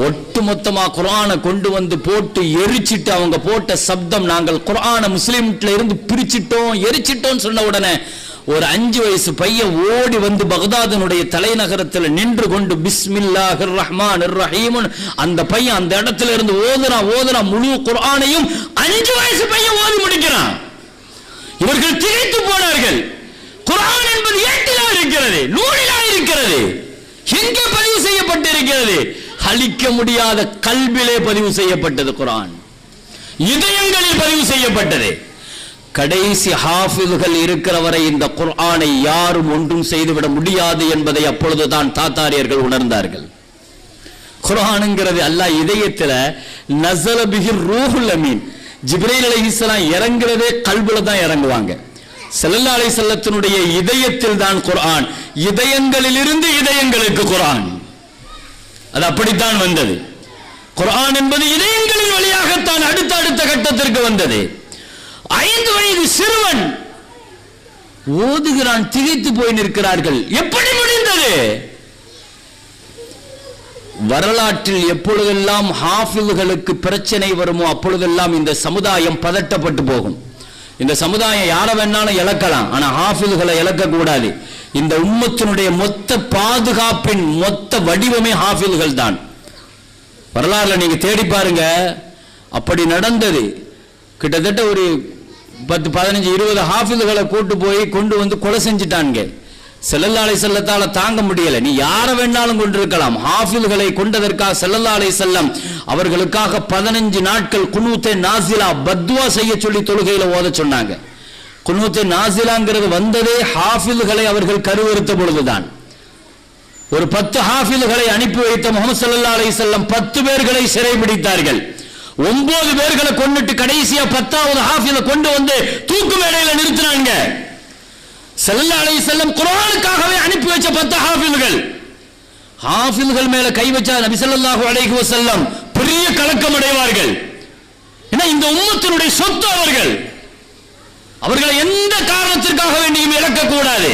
ஒட்டுமொத்தமா குர்ஆனை கொண்டு வந்து போட்டு எரிச்சிட்டு அவங்க போட்ட சப்தம், நாங்கள் குர்ஆனை முஸ்லிம்ல இருந்து பிரிச்சிட்டோம் எரிச்சிட்டோம் சொன்ன உடனே ஒரு 5 வயசு பையன் ஓடி வந்து பக்தாதினுடைய தலைநகரத்தில் நின்று கொண்டு பிஸ்மில்லாஹிர் ரஹ்மானிர் ரஹீம் அந்த பையன் அந்த இடத்துல இருந்து ஓதுறா முழு குர்ஆனையும் 5 வயசு பையன் ஓதி முடிக்கிறான். இவர்கள் திகைத்து போனார்கள். குர்ஆன் என்பது ஏட்டிலா இருக்கிறது, நூலிலா இருக்கிறது, எங்கே பதிவு செய்யப்பட்டிருக்கிறது? அழிக்க முடியாத கல்விலே பதிவு செய்யப்பட்டது குர்ஆன், இதயங்களில் பதிவு செய்யப்பட்டது. கடைசி ஹாஃபிதுகள் இருக்கிற வரை இந்த குர்ஆனை யாரும் ஒன்றும் செய்துவிட முடியாது என்பதை அப்பொழுதுதான் தாத்தாரியர்கள் உணர்ந்தார்கள். குர்ஆனுங்கிறது அல்லாஹ் இதயத்துல நஸல பிஹி ரூஹுல் அமீன், ஜிப்ரீல் அலைஹிஸ்ஸலாம் இறங்குறதே கல்புல தான் இறங்குவாங்க. ஸல்லல்லாஹு அலைஹி வஸல்லத்தினுடைய இதயத்தில் தான் குர்ஆன், இதயங்களில் இருந்து இதயங்களுக்கு குர்ஆன், அது அப்படித்தான் வந்தது. குர்ஆன் என்பது இதயங்களின் வழியாகத்தான் அடுத்த கட்டத்திற்கு வந்தது. 5 வயது சிறுவன் ஓதுகிறான், திகைத்து போய் நிற்கிறார்கள். எப்படி முடிந்தது? வரலாற்றில் எப்பொழுதெல்லாம் ஹாஃபில்களுக்கு பிரச்சனை வருமோ அப்பொழுதெல்லாம் இந்த சமுதாயம் பதட்டப்பட்டு போகும். இந்த சமுதாயம் யாரை வேணாலும் இழக்கலாம், ஆனா ஹாஃபில்களை இழக்க கூடாது. இந்த உம்மத்தினுடைய மொத்த பாதுகாப்பின் மொத்த வடிவமே ஹாஃபில்கள் தான். வரலாறுல நீங்க தேடி பாருங்க, அப்படி நடந்தது. கிட்டத்தட்ட ஒரு 10, 15, 20 ஹாஃபில்களை கூட்டு போய் கொண்டு வந்து கொலை செஞ்சுட்டாங்க. ஸல்லல்லாஹு அலைஹி வஸல்லத்தால தாங்க முடியல. நீ யாரை வேணாலும் கொண்டிருக்கலாம், ஹாஃபில்களை கொண்டதற்காக ஸல்லல்லாஹு அலைஹி வஸல்லம் அவர்களுக்காக 15 நாட்கள் குனூத்தே நாசிலா பத்வா செய்ய சொல்லி தொழுகையில ஓத சொன்னாங்க. குனூத்தே நாசிலாங்கிறது வந்ததே ஹாஃபில்களை அவர்கள் கருவறுத்த பொழுதுதான். ஒரு 10 ஹாஃபில்களை அனுப்பி வைத்த முஹம்மது ஸல்லல்லாஹு அலைஹி வஸல்லம் 10 பேர்களை சிறைபிடித்தார்கள். 9 பேர்களை கொண்டுட்டு கடைசியா 10வது ஹாஃபில கொண்டு வந்து தூக்கு மேடையில நிறுத்தினாங்க. ஸல்லல்லாஹு அலைஹி வஸல்லம் குர்ஆனுக்காகவே அனுப்பி வச்ச 10 ஹாஃபில்கள் மேல கை வச்சா நபி ஸல்லல்லாஹு அலைஹி வஸல்லம் பெரிய கலக்கம் அடைவார்கள். ஏன்னா இந்த உம்மத்தினுடைய சொத்து அவர்களை எந்த காரணத்திற்காக வேண்டியும் இழக்க கூடாது.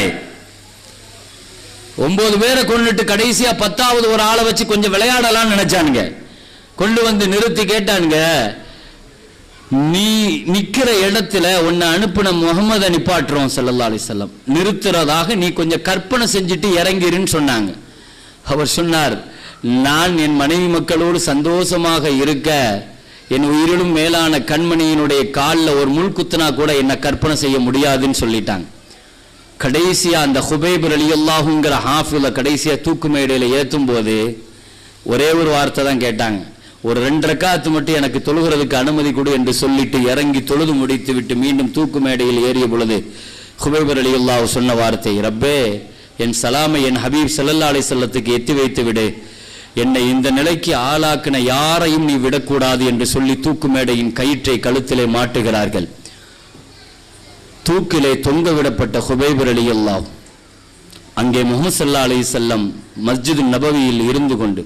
9 பேரை கொண்டுட்டு கடைசியா 10வது ஒரு ஆளை வச்சு கொஞ்சம் விளையாடலாம்னு நினைச்சானுங்க. கொண்டு வந்து நிறுத்தி கேட்டானுங்க, நீ நிக்கிற இடத்துல உன்னை அனுப்பின முகமது நிப்பாட்டுறோம் ஸல்லல்லாஹு அலைஹி வஸல்லம், நிறுத்துறதாக நீ கொஞ்சம் கற்பனை செஞ்சுட்டு இறங்கிருன்னு சொன்னாங்க. அவர் சொன்னார், நான் என் மனைவி மக்களோடு சந்தோஷமாக இருக்க என் உயிரிலும் மேலான கண்மணியினுடைய காலில் ஒரு முள் குத்துனா கூட என்ன கற்பனை செய்ய முடியாதுன்னு சொல்லிட்டாங்க. கடைசியா அந்த ஹுபைப் ரலியல்லாஹுங்கிற ஹாஃபில கடைசியா தூக்கு மேடையில ஏற்றும் போது ஒரே ஒரு வார்த்தை தான் கேட்டாங்க, ஒரு 2 ரக்காத்து மட்டும் எனக்கு தொழுகிறதுக்கு அனுமதி கொடு என்று சொல்லிட்டு இறங்கி தொழுது முடித்து விட்டு மீண்டும் தூக்கு மேடையில் ஏறிய பொழுது ஹுபைப் ரலியல்லாஹு சொன்ன வார்த்தை, ரப்பே என் சலாமை என் ஹபீப் ஸல்லல்லாஹு அலைஹி வஸல்லத்துக்கு எத்தி வைத்து விடு, என்னை இந்த நிலைக்கு ஆளாக்கின யாரையும் நீ விடக்கூடாது என்று சொல்லி தூக்கு மேடையின் கயிற்றை கழுத்திலே மாட்டுகிறார்கள். தூக்கிலே தொங்க விடப்பட்ட ஹுபைப் ரலியல்லாஹு அங்கே முஹம்மது ஸல்லல்லாஹு அலைஹி வஸல்லம் மஸ்ஜிது நபவியில் இருந்து கொண்டு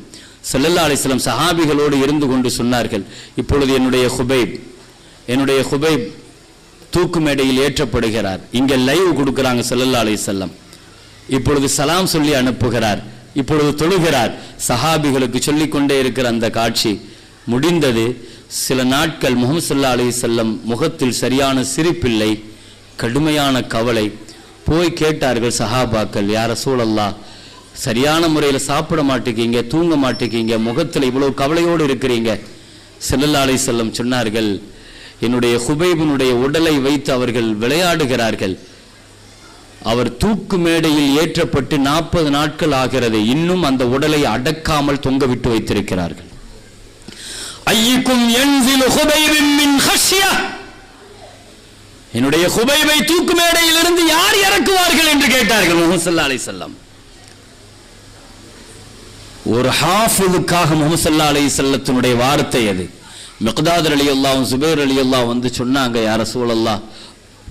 ஸல்லல்லாஹு அலைஹி வஸல்லம் சஹாபிகளோடு இருந்து கொண்டு சொன்னார்கள், இப்பொழுது என்னுடைய ஹுபைப் தூக்கு மேடையில் ஏற்றப்படுகிறார். இங்கே லைவ் கொடுக்கிறாங்க ஸல்லல்லாஹு அலைஹி வஸல்லம். இப்பொழுது சலாம் சொல்லி அனுப்புகிறார், இப்பொழுது தொழுகிறார். சஹாபிகளுக்கு சொல்லிக்கொண்டே இருக்கிற அந்த காட்சி முடிந்தது. சில நாட்கள் முஹம்மது ஸல்லல்லாஹு அலைஹி வஸல்லம் முகத்தில் சரியான சிரிப்பில்லை, கடுமையான கவலை. போய் கேட்டார்கள் சஹாபாக்கள், யா ரசூலல்லாஹ், சரியான முறையில் சாப்பிட மாட்டேங்கீங்க, தூங்க மாட்டேங்கீங்க, முகத்தில் இவ்வளவு கவலையோடு இருக்கிறீங்க. ஸல்லல்லாஹு அலைஹி வஸல்லம் சொன்னார்கள், என்னுடைய ஹுபைபினுடைய உடலை வைத்து அவர்கள் விளையாடுகிறார்கள். அவர் தூக்கு மேடையில் ஏற்றப்பட்டு 40 நாட்கள் ஆகிறது, இன்னும் அந்த உடலை அடக்காமல் தொங்க விட்டு வைத்திருக்கிறார்கள். ஐயுக்கும் யன்ஸிலு ஹுபைபின் மின் ஹஷ்யா, என்னுடைய ஹுபைபை தூக்கு மேடையில் இருந்து யார் இறக்குவார்கள் என்று கேட்டார்கள் முஹம்மது ஸல்லல்லாஹு அலைஹி வஸல்லம். ஒரு ஹாஃபிதுக்காக முஹம்மது ஸல்லல்லாஹு அலைஹி வஸல்லத்தினுடைய வார்த்தை அது. மிக்தாத் ரலியல்லாஹு சுபைர் ரலியல்லாஹு வந்து சொன்னாங்க, யா ரசூலல்லாஹ்,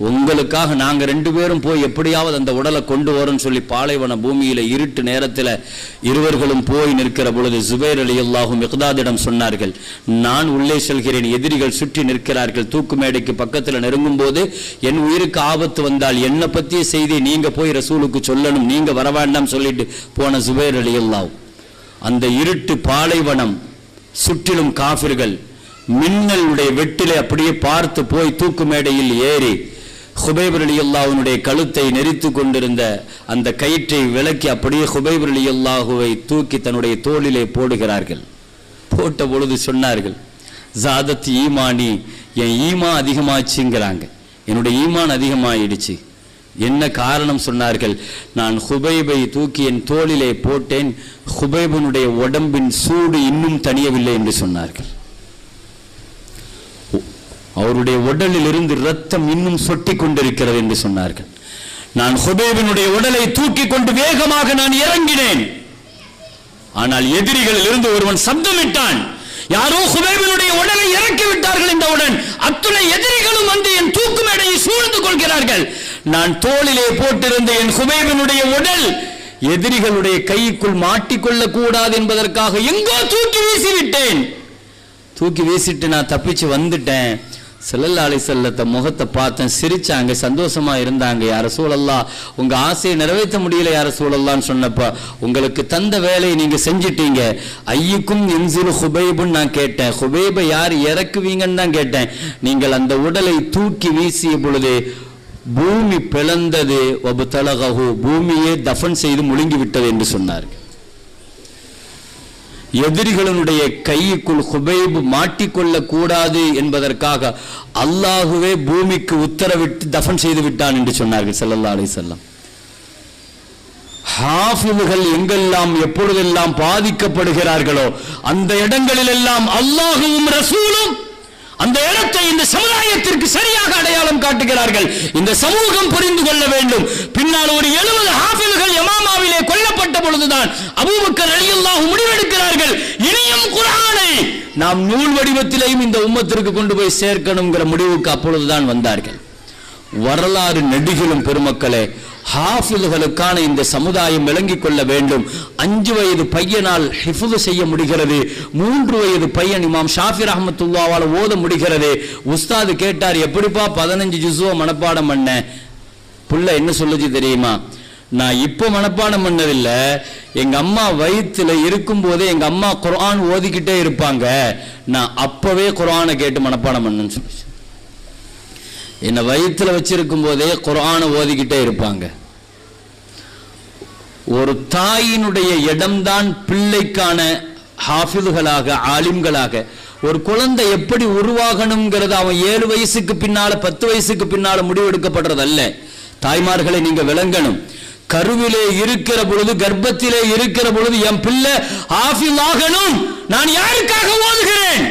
உங்களுக்காக நாங்க 2 பேரும் போய் எப்படியாவது அந்த உடலை கொண்டு வரோம்னு சொல்லி பாலைவன பூமியில இருட்டு நேரத்தில் இருவர்களும் போய் நிற்கிற பொழுது சுபைர் ரலியல்லாஹு மிக்தாதிடம் சொன்னார்கள், நான் உள்ளே செல்கிறேன், எதிரிகள் சுற்றி நிற்கிறார்கள், தூக்கு மேடைக்கு பக்கத்தில் நெருங்கும் போது என் உயிருக்கு ஆபத்து வந்தால் என்னை பற்றிய செய்தி நீங்க போய் ரசூலுக்கு சொல்லணும், நீங்க வர வேண்டாம் சொல்லிட்டு போன சுபைர் ரலியல்லாஹு அந்த இருட்டு பாலைவனம், சுற்றிலும் காஃபிர்கள், மின்னலுடைய வெட்டிலே அப்படியே பார்த்து போய் தூக்கு மேடையில் ஏறி ஹுபைப் ரலியல்லாஹுவினுடைய கழுத்தை நெரித்து கொண்டிருந்த அந்த கயிற்றை விலக்கி அப்படியே ஹுபைப் ரலியல்லாஹுவை தூக்கி தன்னுடைய தோளிலே போடுகிறார்கள். போட்ட பொழுது சொன்னார்கள், ஜாதத் ஈமானி, என் ஈமான் அதிகமாச்சுங்கிறாங்க, என்னுடைய ஈமான் அதிகமாயிடுச்சு. என்ன காரணம் சொன்னார்கள், நான் ஹுபைபை தூக்கி என் தோளிலே போட்டேன், ஹுபைபனுடைய உடம்பின் சூடு இன்னும் தணியவில்லை என்று சொன்னார்கள். அவருடைய உடலில் இருந்து ரத்தம் இன்னும் சொட்டி கொண்டிருக்கிறது என்று சொன்னார்கள். நான் ஹுபைபினுடைய உடலை தூக்கி கொண்டு வேகமாக நான் இறங்கினேன். ஆனால் எதிரிகளில் இருந்து ஒருவன் சப்தமிட்டான், யாரோ ஹுபைபினுடைய உடலை இறக்கி விட்டார்கள் என்றவுடன் அத்துணை எதிரிகளும் வந்து என் தூக்கு மேடையை சூழ்ந்து கொள்கிறார்கள். நான் தோளிலே போட்டிருந்த என் ஹுபைபினுடைய உடல் எதிரிகளுடைய கைக்குள் மாட்டிக்கொள்ள கூடாது என்பதற்காக எங்கோ தூக்கி வீசிவிட்டேன். தூக்கி வீசிட்டு நான் தப்பிச்சு வந்துட்டேன். ஸல்லல்லாஹு அலைஹி வஸல்லம் முகத்தை பார்த்தேன், சிரிச்சாங்க, சந்தோஷமா இருந்தாங்க. யா ரசூலல்லாஹ், உங்க ஆசையை நிறைவேற்ற முடியல யா ரசூலல்லாஹ்னு சொன்னப்ப, உங்களுக்கு தந்த வேலையை நீங்க செஞ்சிட்டீங்க. ஐயுக்கும் யன்ஸிலு ஹுபைபுன்னு நான் கேட்டேன், ஹுபைபை யார் இறக்குவீங்கன்னு தான் கேட்டேன். நீங்கள் அந்த உடலை தூக்கி வீசிய பொழுது பூமி பிளந்தது, வபுதலகஹு, பூமியே தஃபன் செய்து முழுங்கி விட்டது என்று சொன்னார்கள். எதிரிகளுடைய கைக்குள் ஹுபைப் மாட்டிக்கொள்ள கூடாது என்பதற்காக அல்லாஹுவே பூமிக்கு உத்தரவிட்டு தஃபன் செய்து விட்டான் என்று சொன்னார்கள் ஸல்லல்லாஹு அலைஹி வஸல்லம். ஹாஃபிதுகள் எங்கெல்லாம் எப்பொழுதெல்லாம் பாதிக்கப்படுகிறார்களோ அந்த இடங்களிலெல்லாம் அல்லாஹுவும் ரசூலும் அந்த இடத்தை இந்த சமுதாயத்திற்கு சரியாக அடையாளம் காட்டுகிறார்கள். இந்த சமூகம் புரிந்து கொள்ள வேண்டும். பின்னால் ஒரு 70 ஹாஃபிதுகள் யமாமாவிலே கொல்லப்பட்ட பொழுதுதான் அபூபக்கர் ரலியல்லாஹு முடிவெடுக்கிறார்கள், இனியும் குர்ஆனை நாம் நூல் வடிவத்திலேயும் இந்த உம்மத்திற்கு கொண்டு போய் சேர்க்கணுங்கிற முடிவுக்கு அப்பொழுதுதான் வந்தார்கள். வரலாறு நெடுகிலும் பெருமக்களே, ஹாஃபிதுகளுக்கான இந்த சமுதாயம் விளங்கிக் கொள்ள வேண்டும். 5 வயது பையனால் ஹிஃபுது செய்ய முடிகிறது, 3 வயது பையன் இமாம் ஷாஃபி ரஹ்மத்துல்லாஹால ஓத முடிகிறது. உஸ்தாது கேட்டார், எப்படிப்பா 15 ஜுஸுவ மனப்பாடம் பண்ண? புள்ள என்ன சொல்லுச்சு தெரியுமா, நான் இப்போ மனப்பாடம் பண்ணதில்லை, எங்க அம்மா வயிற்றுல இருக்கும் போதே எங்க அம்மா குர்ஆன் ஓதிக்கிட்டே இருப்பாங்க, நான் அப்பவே குர்ஆனை கேட்டு மனப்பாடம் பண்ணேன்னு சொல்லுச்சு. என்னை வயிற்றுல வச்சிருக்கும் போதே குர்ஆனை ஓதிக்கிட்டே இருப்பாங்க. ஒரு தாயினுடைய இடம்தான் பிள்ளைக்கான ஹாஃபிதுகளாக, ஆலிம்களாக. ஒரு குழந்தை எப்படி உருவாகணுங்கிறது அவன் 7 வயசுக்கு பின்னால 10 வயசுக்கு பின்னால முடிவெடுக்கப்படுறது அல்ல. தாய்மார்களை நீங்க விளங்கணும். கருவிலே இருக்கிற பொழுது, கர்ப்பத்திலே இருக்கிற பொழுது என் பிள்ளை ஹாஃபிஸ் ஆகணும், நான் யாருக்காக ஓதுகிறேன்,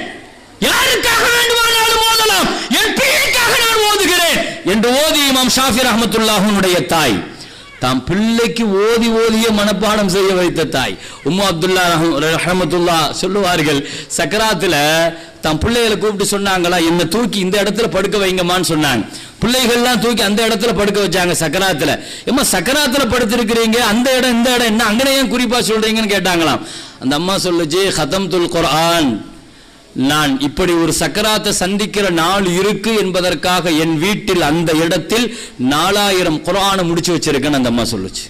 யாருக்காக வேண்டுமானாலும் ஓதலாம், என் பிள்ளைக்காக நான் ஓதுகிறேன் என்று ஓதி இமாம் ஷாஃபி ரஹ்மத்துல்லாஹுடைய தாய் தாம் பிள்ளைக்கு ஓதி ஓதிய மனப்பாடம் செய்ய வைத்த தாய். உம்மு அப்துல்லா ரஹ்மத்துல்லா சொல்லுவார்கள், சக்கராத்துல தாம் பிள்ளைகளை கூப்பிட்டு சொன்னாங்களா, என்ன தூக்கி இந்த இடத்துல படுக்க வைங்கம்மான்னு சொன்னாங்க. பிள்ளைகள்லாம் தூக்கி அந்த இடத்துல படுக்க வச்சாங்க சக்கராத்துல. ஏமா சக்கராத்துல படுத்திருக்கிறீங்க, அந்த இடம் இந்த இடம் என்ன, அங்கனையும் குறிப்பா சொல்றீங்கன்னு கேட்டாங்களாம். அந்த அம்மா சொல்லுச்சு, ஹதம்துல் குர்ஆன், நான் இப்படி ஒரு சக்கராத்தை சந்திக்கிற நாள் இருக்கு என்பதற்காக என் வீட்டில் அந்த இடத்தில் 4000 குர்ஆனை முடிச்சு வச்சிருக்கேன்னு அந்த அம்மா சொல்லுச்சு.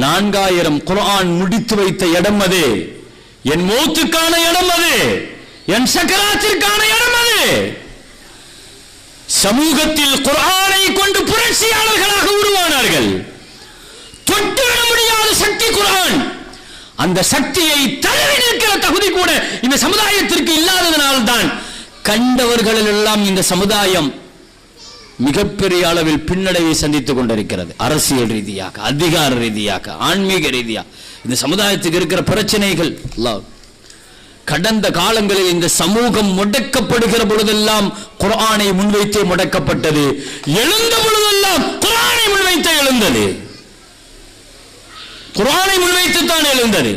4000 குர்ஆன் முடித்து வைத்த இடம் அது. என் மௌத்துக்கான இடம் அது, என் சக்கராத்திற்கான இடம் அது. சமூகத்தில் குர்ஆனை கொண்டு புரட்சியாளர்களாக உருவானார்கள். தொட்டுவிட முடியாத சக்தி குர்ஆன். அந்த சக்தியை தழுவி நிற்கிற தகுதி கூட இந்த சமுதாயத்திற்கு இல்லாததனால்தான் கண்டவர்களில் எல்லாம் இந்த சமுதாயம் மிகப்பெரிய அளவில் பின்னடைவை சந்தித்துக் கொண்டிருக்கிறது. அரசியல் ரீதியாக, அதிகார ரீதியாக, ஆன்மீக ரீதியாக இந்த சமுதாயத்துக்கு இருக்கிற பிரச்சனைகள். கடந்த காலங்களில் இந்த சமூகம் முடக்கப்படுகிற பொழுதெல்லாம் குர்ஆனை முன்வைத்தே முடக்கப்பட்டது. எழுந்த பொழுதெல்லாம் குர்ஆனை முன்வைத்தே எழுந்தது. குர்ஆனை முன்வைத்துத்தான் எழுந்தது.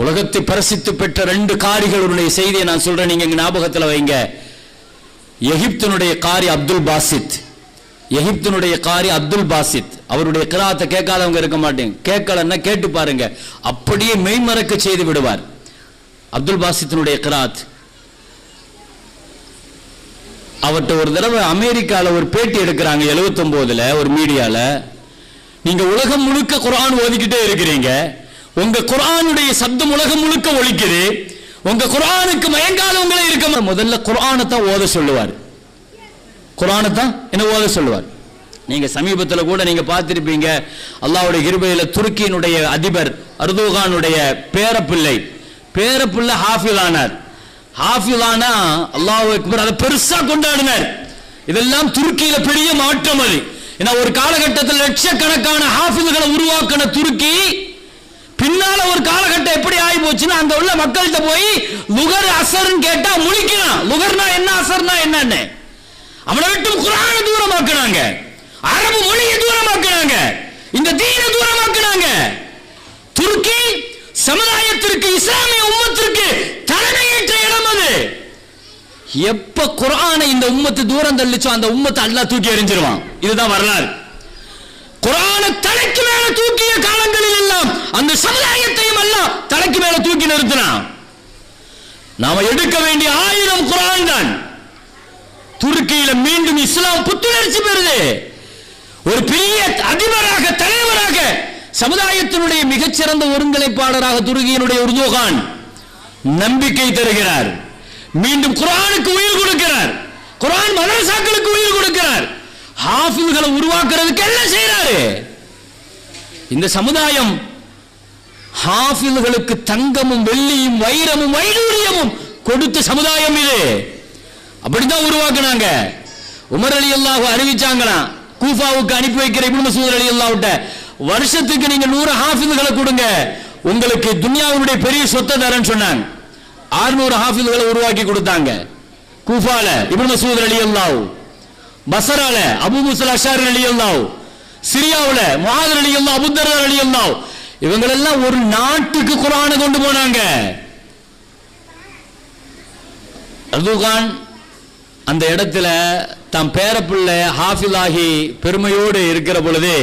உலகத்தை பிரசித்தி பெற்ற 2 காரிகளுடைய செய்தியை நான் சொல்றேன், நீங்க ஞாபகத்தில் வைங்க. எகிப்தினுடைய காரி அப்துல் பாசித், எகிப்தினுடைய காரி அப்துல் பாசித், அவருடைய கிராத்தை கேட்காதவங்க இருக்க மாட்டேங்க. கேட்கலன்னா கேட்டு பாருங்க, அப்படியே மெய்மறக்க செய்து விடுவார். அப்துல் பாசித்தினுடைய கிராத். அவர்கிட்ட ஒரு தடவை அமெரிக்கால ஒரு பேட்டி எடுக்கிறாங்க 79ல ஒரு மீடியால. நீங்க உலகம் முழுக்க குர்ஆன் ஓதிக்கிட்டே இருக்கிறீங்க, உங்க குர்ஆனுடைய சப்தம் உலகம் முழுக்க ஒலிக்குது, உங்க குர்ஆனுக்கு மயங்காதவங்களே இருக்க. முதல்ல குர்ஆனை தான் ஓத சொல்லுவார். குர்ஆனை தான் என்ன ஓத சொல்லுவார். நீங்க சமீபத்தில் கூட நீங்க பார்த்திருப்பீங்க, அல்லாஹ்வுடைய கிருபையில துருக்கியினுடைய அதிபர் அர்தோகானுடைய பேரப்பிள்ளை ஹாஃபில் ஆனார். ஹாஃபில் ஆனா அல்லாஹ் அக்பர், அதை பெருசா கொண்டாடினார். இதெல்லாம் துருக்கியில பெரிய மாற்றம். அது ஏன்னா ஒரு காலகட்டத்தில் லட்சக்கணக்கான ஹாஃபில்களை உருவாக்கின துருக்கி பின்னால ஒரு காலகட்டம் எப்படி ஆகி போச்சுன்னா, அங்க உள்ள மக்கள்கிட்ட போய் லுகர் அசர்ன்னு கேட்டா முழிக்கிறான். லுகர்னா என்ன, அசர்னா என்னன்னு. அவனை விட்டு குர்ஆனை தூரமாக்குனாங்க, அரபு மொழியை தூரமாக்குனாங்க, இந்த தீனை தூரமாக்குனாங்க. துருக்கி சமுதாயத்திற்கு, இஸ்லாமிய உம்மத்திற்கு தலைமையேற்ற இடம் அது. எப்ப குர்ஆனை இந்த உம்மத்து தூரம் தள்ளிச்சோ அந்த உம்மத்தை அல்லாஹ் தூக்கி எறிஞ்சிருவான். இதுதான் வரலாறு. குர்ஆனை தலைக்கு மேல தூக்கிய காலங்களில் எல்லாம் அந்த சமுதாயத்தையும் அல்லாஹ் தலைக்கு மேல தூக்கி நிறுத்தினான். நாம எடுக்க வேண்டிய 1000 குர்ஆன் தான். துருக்கியில மீண்டும் இஸ்லாம் புத்துணர்ச்சி பெறுது. ஒரு பெரிய அதிபராக, தலைவராக, சமுதாயத்தினுடைய மிகச்சிறந்த ஒருங்கிணைப்பாளராக துருக்கியினுடைய எர்தோகான் நம்பிக்கை தருகிறார். மீண்டும் குர்ஆனுக்கு உயிர் கொடுக்கிறார். குர்ஆன் மதரசாக்களுக்கு உயிர் கொடுக்கிறார். ஹாஃபில்களை உருவாக்குறதுக்கு என்ன செய்யறாரு? இந்த சமுதாயம் ஹாஃபில்களுக்கு தங்கமும் வெள்ளியும் வைரமும் வைடூரியமும் கொடுத்த சமுதாயம் இது. அப்படித்தான் உருவாக்குனாங்க. உமர் ரலியல்லாஹு அறிவிச்சாங்களாம், கூஃபாவுக்கு அனுப்பி வைக்கிற இப்னு மஸ்ஊத் ரலியல்லாஹு, வருஷத்துக்கு நீங்க 100 ஹாஃபில்களை கொடுங்க, உங்களுக்கு துன்யாவுடைய பெரிய சொத்தை தரேன்னு சொன்னாங்க. 600 ஹாஃபில்களை உருவாக்கி கொடுத்தாங்க. கூஃபால இப்னு மஸ்ஊத் ரலியல்லாஹு, பஸ்ரால அபூ மூஸா அஷ்அரி ரலியல்லாஹு, சிரியாவுல முஆத் ரலியல்லாஹு, அபூ தர்தா ரலியல்லாஹு, இவங்க எல்லாம் ஒரு நாட்டுக்கு குர்ஆனை கொண்டு போனாங்க. அர்துகான் அந்த இடத்துல தம் பேரப்பிள்ளை ஹாஃபிலாகி பெருமையோடு இருக்கிற பொழுது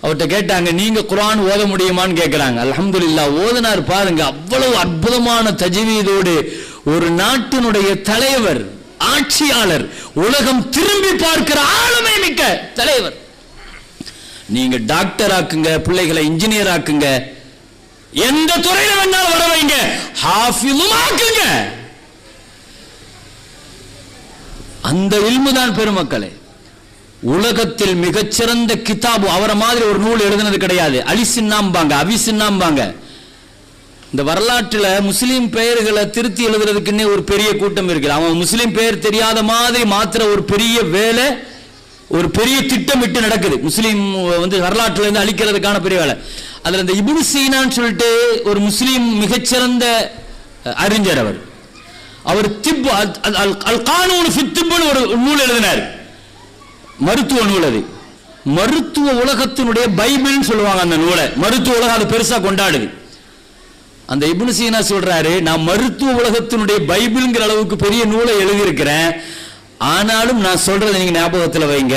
அவர்கிட்ட கேட்டாங்க, நீங்க குர்ஆன் ஓத முடியுமான்னு கேட்கிறாங்க. அல்ஹம்துலில்லாஹ் ஓதுனார். பாருங்க, அவ்வளவு அற்புதமான தஜ்வீதோடு ஒரு நாட்டினுடைய தலைவர், ஆட்சியாளர், உலகம் திரும்பி பார்க்கிற ஆளுமை மிக்க தலைவர். நீங்க டாக்டர் ஆக்குங்க, பிள்ளைகளை இன்ஜினியர் ஆக்குங்க, எந்த துறையில வேணாலும் வர வைங்க, ஹாஃபிலும் ஆக்குங்க. அந்த இல்மு தான் பெருமக்களே. உலகத்தில் மிகச்சிறந்த கிதாபு அவரை மாதிரி ஒரு நூல் எழுதினது கிடையாது. அலிசின்னாம்பாங்க, அவிசின்னாம்பாங்க. இந்த வரலாற்றில் முஸ்லீம் பெயர்களை திருத்தி எழுதுறதுக்குன்னே ஒரு பெரிய கூட்டம் இருக்கு. அவன் முஸ்லீம் பெயர் தெரியாத மாதிரி மாத்திர ஒரு பெரிய வேலை, ஒரு பெரிய திட்டமிட்டு நடக்குது. முஸ்லீம் வரலாற்றில் இருந்து அழிக்கிறதுக்கான பெரிய வேலை. அதுல இந்த இப்னு சீனான்னு சொல்லிட்டு ஒரு முஸ்லீம் மிகச்சிறந்த அறிஞர். அவர் திப் அல் கானூன் ஃபி திப்னு ஒரு நூல் எழுதினார். மருத்துவ நூல். அது மருத்துவ உலகத்தினுடைய பைபிள்னு சொல்லுவாங்க. அந்த நூலை மருத்துவ உலகம் அது பெருசா கொண்டாடுது. அந்த இப்னு சீனா சொல்றாரு, நான் மருத்துவ உலகத்தினுடைய பைபிள்ங்கிற அளவுக்கு பெரிய நூலை எழுதியிருக்கிறேன். ஆனாலும் நான் சொல்றதை நீங்க ஞாபகத்தில் வைங்க,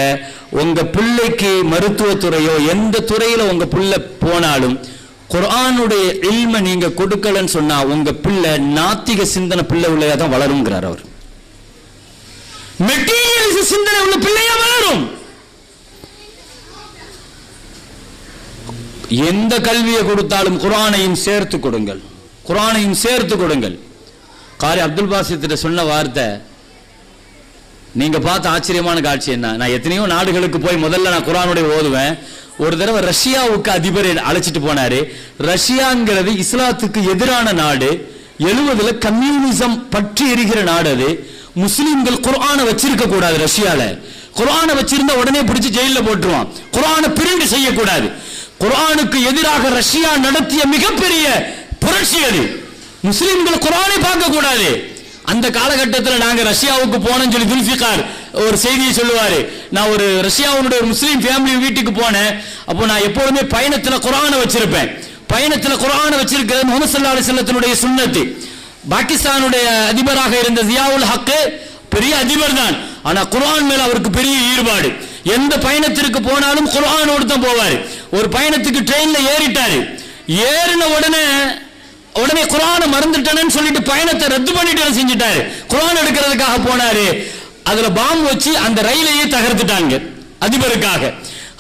உங்க பிள்ளைக்கு மருத்துவத்துறையோ எந்த துறையில உங்க பிள்ளை போனாலும் குர்ஆனுடைய இல்ம நீங்க கொடுக்கலன்னு சொன்னா உங்க பிள்ளை நாத்திக சிந்தனை பிள்ளை உள்ளையா தான் வளருங்கிறார் அவர். மெட்டீரியல் சிந்தனை உள்ள பிள்ளையா வளரும். எந்த கல்வியை கொடுத்தாலும் குர்ஆனையும் சேர்த்து கொடுங்கள், குர்ஆனையும் சேர்த்து கொடுங்கள். காரி அப்துல் பாசித் சொன்ன வார்த்தை நீங்க பார்த்த ஆச்சரியமான காட்சி என்ன, நான் எத்தனையோ நாடுகளுக்கு போய் முதல்ல நான் குர்ஆனுடைய ஓதுவேன். ஒரு தடவை ரஷ்யாவுக்கு அதிபர் அழைச்சிட்டு போனாரு. ரஷ்யாங்கிறது இஸ்லாத்துக்கு எதிரான நாடு, 70ல கம்யூனிசம் பற்றி எரிகிற நாடு. அது முஸ்லிம்கள் குர்ஆனை வச்சிருக்க கூடாது. ரஷ்யால குர்ஆனை வச்சிருந்தா உடனே பிடிச்சு ஜெயில போட்டுருவான். குர்ஆனை பிரிண்ட் செய்யக்கூடாது. குர்ஆனுக்கு எதிராக ரஷ்யா நடத்திய மிகப்பெரிய புரட்சி அது. முஸ்லிம்கள் குர்ஆனை பார்க்க கூடாது. அந்த காலகட்டத்தில் நாங்க ரஷ்யாவுக்கு போனோம்னு சொல்லி துல்ஃபிகார் ஒரு செய்தியை சொல்லுவாரு. நான் ஒரு ரஷ்யாவுடைய ஒரு முஸ்லீம் ஃபேமிலி வீட்டுக்கு போனேன். அப்போ நான் எப்பொழுதுமே பயணத்துல குர்ஆனை வச்சிருப்பேன். பயணத்துல குர்ஆனை வச்சிருக்கிறது முஹம்மது ஸல்லல்லாஹு அலைஹி வஸல்லத்தினுடைய சுன்னத்து. பாகிஸ்தானுடைய அதிபராக இருந்த ஜியாவுல் ஹக் பெரிய அதிபர் தான், ஆனா குர்ஆன் மேல அவருக்கு பெரிய ஈடுபாடு. எந்த பயணத்திற்கு போனாலும் குர்ஆனோடு தான் போவாரு. ஒரு பயணத்துக்கு ட்ரெயின்ல ஏறிட்டாரு. ஏறின உடனே குர்ஆனை மறந்துட்டேன்னு சொல்லிட்டு பயணத்தை ரத்து பண்ணிட்டு செஞ்சுட்டாரு. குர்ஆன் எடுக்கிறதுக்காக போனாரு. அதுல பாம்பு வச்சு அந்த ரயிலையே தகர்த்துட்டாங்க அதிபருக்காக.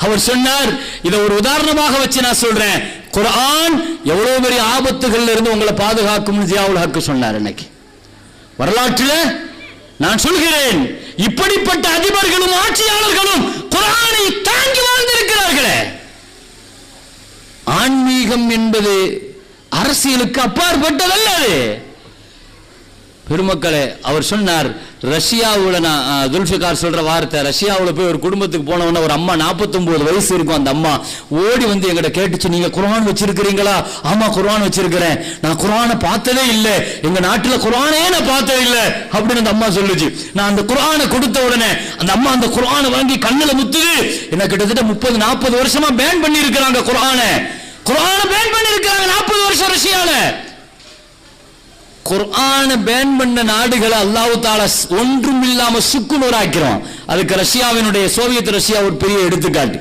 அவர் சொன்னார், இதை ஒரு உதாரணமாக வச்சு நான் சொல்றேன், குர்ஆன் எவ்வளவு பெரிய ஆபத்துகள்ல இருந்து உங்களை பாதுகாக்கும்னு ஜியாவுல் ஹக் சொன்னார். இன்னைக்கு வரலாற்றில் நான் சொல்கிறேன், இப்படிப்பட்ட அதிபர்களும் ஆட்சியாளர்களும் குர்ஆனை தாங்கி வாழ்ந்திருக்கிறார்களே. ஆன்மீகம் என்பது அரசியலுக்கு அப்பாற்பட்டதல்ல. பெருமக்களே, அவர் சொன்னார், ரஷ்யாவுல நான் துல்ஃபிகார் சொல்ற வார்த்தை, ரஷ்யாவுல போய் ஒரு குடும்பத்துக்கு போனவன ஒரு அம்மா 49 வயசு இருக்கும். அந்த அம்மா ஓடி வந்து எங்கிட்ட கேட்டுச்சு, நீங்க குர்ஆன் வச்சிருக்கிறீங்களா? ஆமா குர்ஆன் வச்சிருக்கிறேன், நான் குர்ஆனை பார்த்ததே இல்லை, எங்க நாட்டுல குர்ஆனே நான் பார்த்ததே இல்லை அப்படின்னு அந்த அம்மா சொல்லுச்சு. நான் அந்த குர்ஆனை கொடுத்த உடனே அந்த அம்மா அந்த குர்ஆனை வாங்கி கண்ணுல முத்துது. என்ன கிட்டத்தட்ட 30-40 வருஷமா பேன் பண்ணி இருக்கிறாங்க குர்ஆனை பேன் பண்ணி இருக்காங்க 40 வருஷம் ரஷ்யால. குர்ஆனை பேன் பண்ண நாடுகளை அல்லாஹ் தஆலா ஒன்றும் இல்லாம சுக்குநூறாக்கிறோம். அதுக்கு ரஷ்யாவினுடைய சோவியத் ரஷ்யா ஒரு பெரிய எடுத்துக்காட்டு.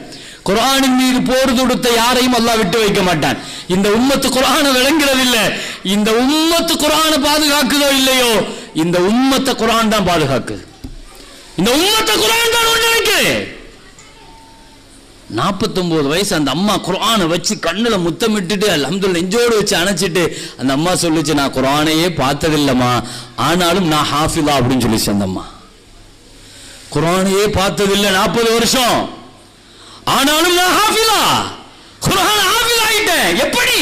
குர்ஆனின் மீது போர் தொடுத்த யாரையும் அல்லாஹ் விட்டு வைக்க மாட்டான். இந்த உம்மத்து குர்ஆனை விளங்குறதில்லை. இந்த உம்மத்து குர்ஆனை பாதுகாக்குதோ இல்லையோ, இந்த உம்மத்தை குர்ஆன் தான் பாதுகாக்குது. இந்த உம்மத்தை குர்ஆன் தான் ஒன்றிணைக்குது. 49 வயசு அந்த அம்மா குர்ஆனை வச்சு கண்ணுல முத்தமிட்டுட்டு அல்ஹம்துலில்லாஹ் நெஞ்சோடு வச்சு அணைச்சிட்டு அந்த அம்மா சொல்லுச்சு, நான் குர்ஆனையே பார்த்ததில்லைம்மா, ஆனாலும் நான் ஹாஃபிலா அப்படின்னு சொல்லிச்சு. அந்த அம்மா குர்ஆனையே பார்த்ததில்லை 40 வருஷம், ஆனாலும் நான் ஹாஃபிலா, குர்ஆன் ஹாஃபில் ஆயிட்டேன். எப்படி?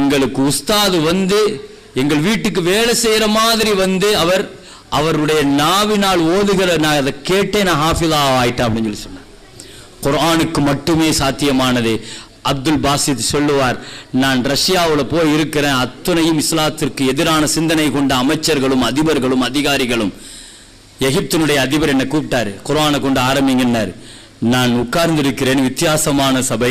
எங்களுக்கு உஸ்தாது வந்து எங்கள் வீட்டுக்கு வேலை செய்யற மாதிரி வந்து அவருடைய நாவினால் ஓதுகிற நான் அதை கேட்டே நான் ஹாஃபிலா ஆயிட்டேன் அப்படின்னு சொல்லி சொன்னார். குர்ஆனுக்கு மட்டுமே சாத்தியமானது. அப்துல் பாசித் சொல்லுவார், நான் ரஷ்யாவில் போய் இருக்கிறேன், அத்துணையும் இஸ்லாத்திற்கு எதிரான சிந்தனை கொண்ட அமைச்சர்களும் அதிபர்களும் அதிகாரிகளும். எகிப்தினுடைய அதிபர் என்னை கூப்பிட்டாரு, குர்ஆனை கொண்டு ஆரம்பிங்கன்னாரு. நான் உட்கார்ந்திருக்கிறேன், வித்தியாசமான சபை,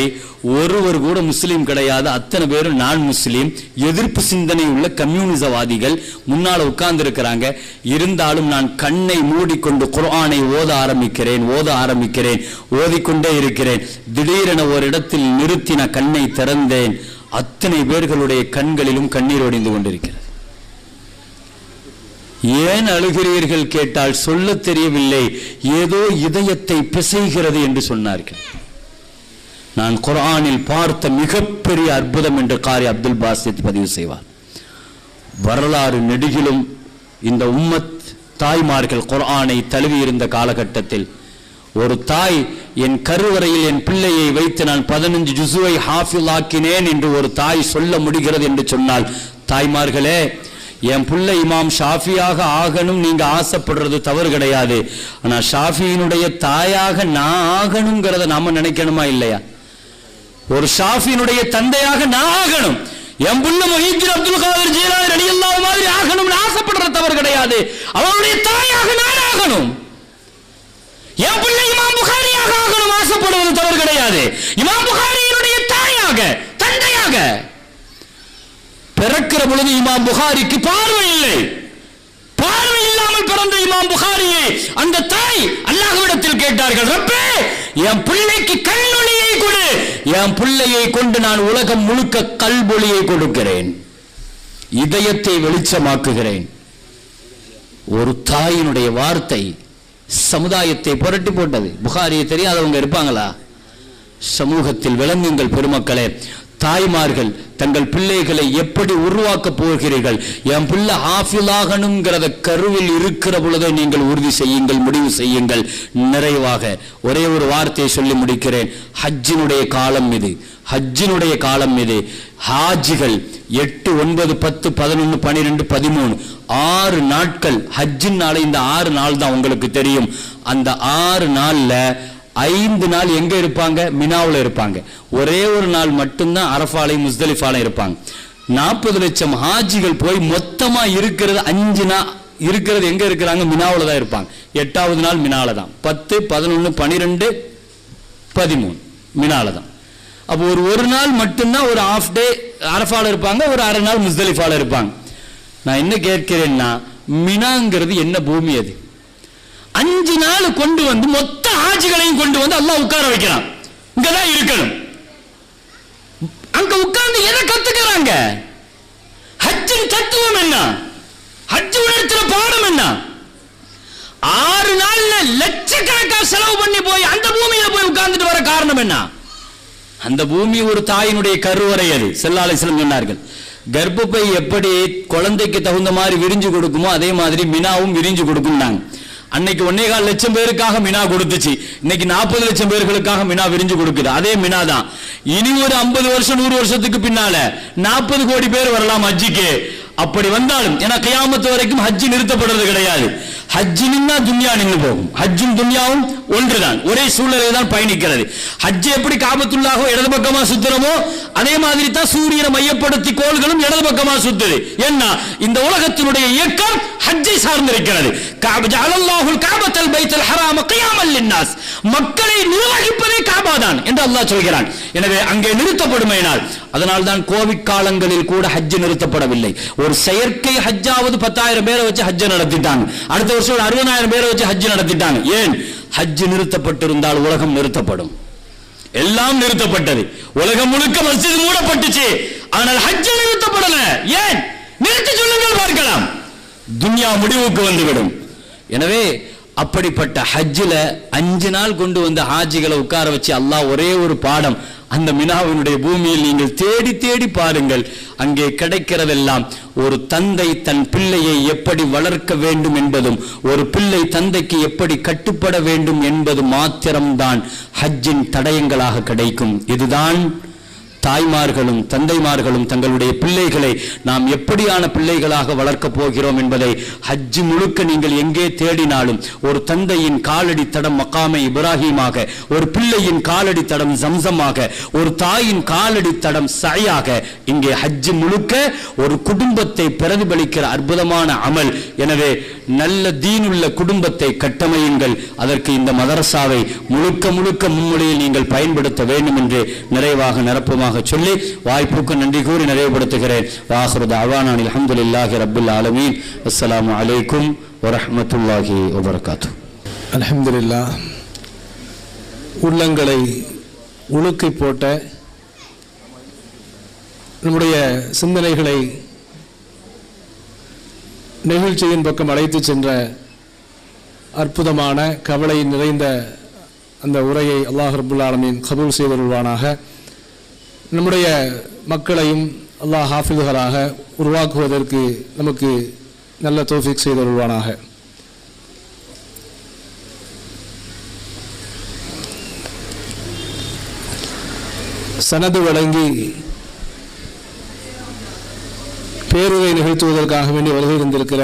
ஒருவர் கூட முஸ்லீம் கிடையாது, அத்தனை பேரும் நான் முஸ்லீம், எதிர்ப்பு சிந்தனை உள்ள கம்யூனிசவாதிகள் முன்னால உட்கார்ந்திருக்கிறாங்க. இருந்தாலும் நான் கண்ணை மூடிக்கொண்டு குர்ஆனை ஓத ஆரம்பிக்கிறேன், ஓதிக்கொண்டே இருக்கிறேன். திடீரென ஒரு இடத்தில் நிறுத்தி நான் கண்ணை திறந்தேன். அத்தனை பேர்களுடைய கண்களிலும் கண்ணீர் ஒடிந்து கொண்டிருக்கிறது. ஏன் அழுகிறீர்கள் கேட்டால் சொல்ல தெரியவில்லை, ஏதோ இதயத்தை பிசைகிறது என்று சொன்னார்கள். நான் குர்ஆனில் பார்த்த மிகப்பெரிய அற்புதம் என்று காரி அப்துல் பாசித் பதிவு செய்வார். வரலாறு நெடுகிலும் இந்த உம்மத் தாய்மார்கள் குர்ஆனை தழுவி இருந்த காலகட்டத்தில் ஒரு தாய், என் கருவறையில் என் பிள்ளையை வைத்து நான் 15 ஜுசுவை ஹாஃபில் ஆக்கினேன் என்று ஒரு தாய் சொல்ல முடிகிறது என்று சொன்னால், தாய்மார்களே, என் பிள்ளை இமாம் ஷாஃபியாக ஆகணும் நீங்க ஆசைப்படுறது தவறு கிடையாது. ஆனா ஷாஃபியினுடைய தாயாக நான் ஆகணுங்கிறத நாம நினைக்கணுமா இல்லையா? ஒரு ஷாஃபியினுடைய தந்தையாக நான் ஆகணும், என் புள்ள முஹித்தீன் அப்துல் காதிர் ஜீலானி ரலியல்லாஹு மாதிரி ஆகணும்னு ஆசைப்படுறது தவறு கிடையாது. அவருடைய தாயாக நான் ஆகணும். என் பிள்ளை இமாம் புகாரியாக ஆகணும் ஆசைப்படுவது தவறு கிடையாது. இமாம் புகாரியினுடைய தாயாக தந்தையாக பிறக்கிற பொழுது இமாம் புகாரிக்கு பார்வை இல்லை. பார்வை இல்லாம இல்லாமல் பிறந்த இமாம் புகாரியை அந்த தாய் அல்லாஹ்விடத்தில் கேட்டார்கள், ரப்பே என் பிள்ளைக்கு கண்ணொளியை கொடு, என் பிள்ளையை கொண்டு நான் உலகம் முழுக்க கல்பொளியை கொடுக்கிறேன், இதயத்தை வெளிச்சமாக்குகிறேன். ஒரு தாயினுடைய வார்த்தை சமுதாயத்தை புரட்டி போட்டது. புகாரியை தெரியாதவங்க இருப்பாங்களா? சமூகத்தில் விளங்குங்கள் பெருமக்களே. தாய்மார்கள் தங்கள் பிள்ளைகளை எப்படி உருவாக்க போகிறீர்கள்? என் பிள்ளை ஹாஃபிலாகணுங்கிறத கருவில் இருக்கிற பொழுதே நீங்கள் உறுதி செய்யுங்கள், முடிவு செய்யுங்கள். நிறைவாக ஒரே ஒரு வார்த்தையை சொல்லி முடிக்கிறேன். ஹஜ்ஜினுடைய காலம் இது, ஹஜ்ஜினுடைய காலம் இது. ஹாஜிகள் 8, 9, 10, 11, 12, 13 6 நாட்கள் ஹஜ்ஜின் நாளை. இந்த 6 நாள் தான் உங்களுக்கு தெரியும். அந்த 6 நாள்ல 5 நாள் எங்க இருப்பாங்க? மினாவுல இருப்பாங்க. ஒரே ஒரு நாள் மட்டும்தான் அரஃபாலை முஸ்தலிஃபால இருப்பாங்க. 40 லட்சம் ஹாஜிகள் போய் மொத்தமா இருக்கிறது 5 நாள் இருக்கிறது எங்க இருக்கிறாங்க? மினாவுல தான் இருப்பாங்க. 8வது நாள் மினால தான். 10, 11, 12, 13 மினால தான். அப்போ ஒரு நாள் மட்டும்தான் ஒரு ஹாஃப் டே அரஃபால இருப்பாங்க, ஒரு அரை நாள் முஸ்தலிஃபால இருப்பாங்க. நான் என்ன கேட்கிறேன்னா, மினாங்கிறது என்ன பூமி? அது 5 நாள் கொண்டு வந்து மொத்த ஹாஜிகளையும் கொண்டு வந்து அல்லாஹ் உட்கார வைக்கிறான். இங்கதான் இருக்கணும். அங்க உட்கார்ந்து எதை கத்துக்கிறாங்க? ஹஜ்ஜின் தத்துவம் என்ன? ஹஜ் உணர்த்துற பாடம் என்ன? 6 நாள்ல லட்சக்கணக்கான செலவு பண்ணி போய் அந்த பூமியில போய் உட்கார்ந்துட்டு வர காரணம் என்ன? அந்த பூமி ஒரு தாயினுடைய கருவறை. அது ஸல்லல்லாஹு அலைஹி வஸல்லம் சொன்னார்கள், கர்ப்பப்பை எப்படி குழந்தைக்கு தகுந்த மாதிரி விரிஞ்சு கொடுக்குமோ அதே மாதிரி மினாவும் விரிஞ்சு கொடுக்கும்னாங்க. அன்னைக்கு 1.25 லட்சம் பேருக்காக மினா கொடுத்துச்சு. இன்னைக்கு 40 லட்சம் பேர்களுக்காக மினா விரிஞ்சு கொடுக்குது. அதே மினா தான். இனி ஒரு 50 வருஷம் 100 வருஷத்துக்கு பின்னால 40 கோடி பேர் வரலாம் ஹஜ்ஜிக்கு. அப்படி வந்தாலும், ஏன்னா கியாமத்து வரைக்கும் ஹஜ்ஜி நிறுத்தப்படுறது கிடையாது. ஹஜ்ஜி நின்னா துன்யா நின்று போகும். ஹஜ்ஜும் துன்யாவும் ஒன்றுதான், ஒரே சூழ்நிலை தான் பயணிக்கிறது. ஹஜ் எப்படி காபத்துல்லாஹோ இடது பக்கமா சுத்துறமோ அதே மாதிரி தான் சூரியனை மையப்படுத்தி கோள்களும் இடது பக்கமா சுத்துது. என்ன? இந்த உலகத்தினுடைய இயக்கம் ஹஜ்ஜை சார்ந்திருக்கிறது. ஜஅலல்லாஹுல் கஅபத்தல் பைத்தல் ஹராம கியாமல் லின்னாஸ், மக்களை நிர்வகிப்பதே காபா தான் என்று அல்லாஹ் சொல்கிறான். எனவே அங்கே நிறுத்தப்படுமையினால், அதனால் தான் கோவிட் காலங்களில் கூட ஹஜ் நிறுத்தப்படவில்லை. ஒரு செயற்கை ஹஜ்ஜாவது 10,000 பேரை வச்சு ஹஜ் நடத்திட்டாங்க. அடுத்த வருஷம் 60,000 பேரை வச்சு ஹஜ் நடத்திட்டாங்க. ஏன்? ஹஜ் நிறுத்தப்பட்டிருந்தால் உலகம் நிறுத்தப்படும். எல்லாம் நிறுத்தப்பட்டது. உலகம் முழுக்க மஸ்ஜித் மூடப்பட்டுச்சு. ஆனால் ஹஜ் நிறுத்தப்படல. ஏன்? நிறுத்தி சொல்லுங்கள் பார்க்கலாம். துன்யா முடிவுக்கு வந்துவிடும். எனவே அப்படிப்பட்ட ஹஜ்ஜில 5 நாள் கொண்டு வந்த ஹாஜிகளை உட்கார வச்சு அல்லாஹ் ஒரே ஒரு பாடம், அந்த மினாவினுடைய பூமியில் நீங்கள் தேடி தேடி பாருங்கள். அங்கே கிடைக்கிறதெல்லாம் ஒரு தந்தை தன் பிள்ளையை எப்படி வளர்க்க வேண்டும் என்பதும், ஒரு பிள்ளை தந்தைக்கு எப்படி கட்டுப்பட வேண்டும் என்பது மாத்திரம்தான் ஹஜ்ஜின் தடயங்களாக கிடைக்கும். இதுதான் தாய்மார்களும் தந்தைமார்களும் தங்களுடைய பிள்ளைகளை நாம் எப்படியான பிள்ளைகளாக வளர்க்கப் போகிறோம் என்பதை ஹஜ் முழுக்க நீங்கள் எங்கே தேடினாலும், ஒரு தந்தையின் காலடி தடம் மக்காமை இப்ராஹிமாக, ஒரு பிள்ளையின் காலடி தடம் ஜம்சமாக, ஒரு தாயின் காலடி தடம் சயாக, இங்கே ஹஜ் முழுக்க ஒரு குடும்பத்தை பிரதிபலிக்கிற அற்புதமான அமல். எனவே நல்ல தீனுள்ள குடும்பத்தை கட்டமையுங்கள். அதற்கு இந்த மதரசாவை முழுக்க முழுக்க முன்மொழியில் நீங்கள் பயன்படுத்த வேண்டும் என்று நிறைவாக நிரப்பமாக சொல்லி வாய்ப்புக்கு நன்றி கூறி நிறைவுபடுத்துகிறேன். வாஹிரு தஅவானா அல்ஹம்துலில்லாஹி ரப்பில் ஆலமீன். அஸ்ஸலாமு அலைக்கும் வரஹ்மத்துல்லாஹி வபரகாத்துஹு. அல்ஹம்துலில்லாஹ். உள்ளங்களை உலுக்கி போட்ட, நம்முடைய சிந்தனைகளை நெகிழ்ச்சியின் பக்கம் அழைத்து சென்ற அற்புதமான கவலை நிறைந்த அந்த உரையை அல்லாஹ் ரப்புல் ஆலமீன் கபூல் செய்தருள்வானாக. நம்முடைய மக்களையும் அல்லாஹ் ஹாஃபிதுகளாக உருவாக்குவதற்கு நமக்கு நல்ல தௌஃபீக் செய்தருள்வானாக. சனது வழங்கி பேருரை நிகழ்த்துவதற்காக வேண்டி வருகை இருந்திருக்கிற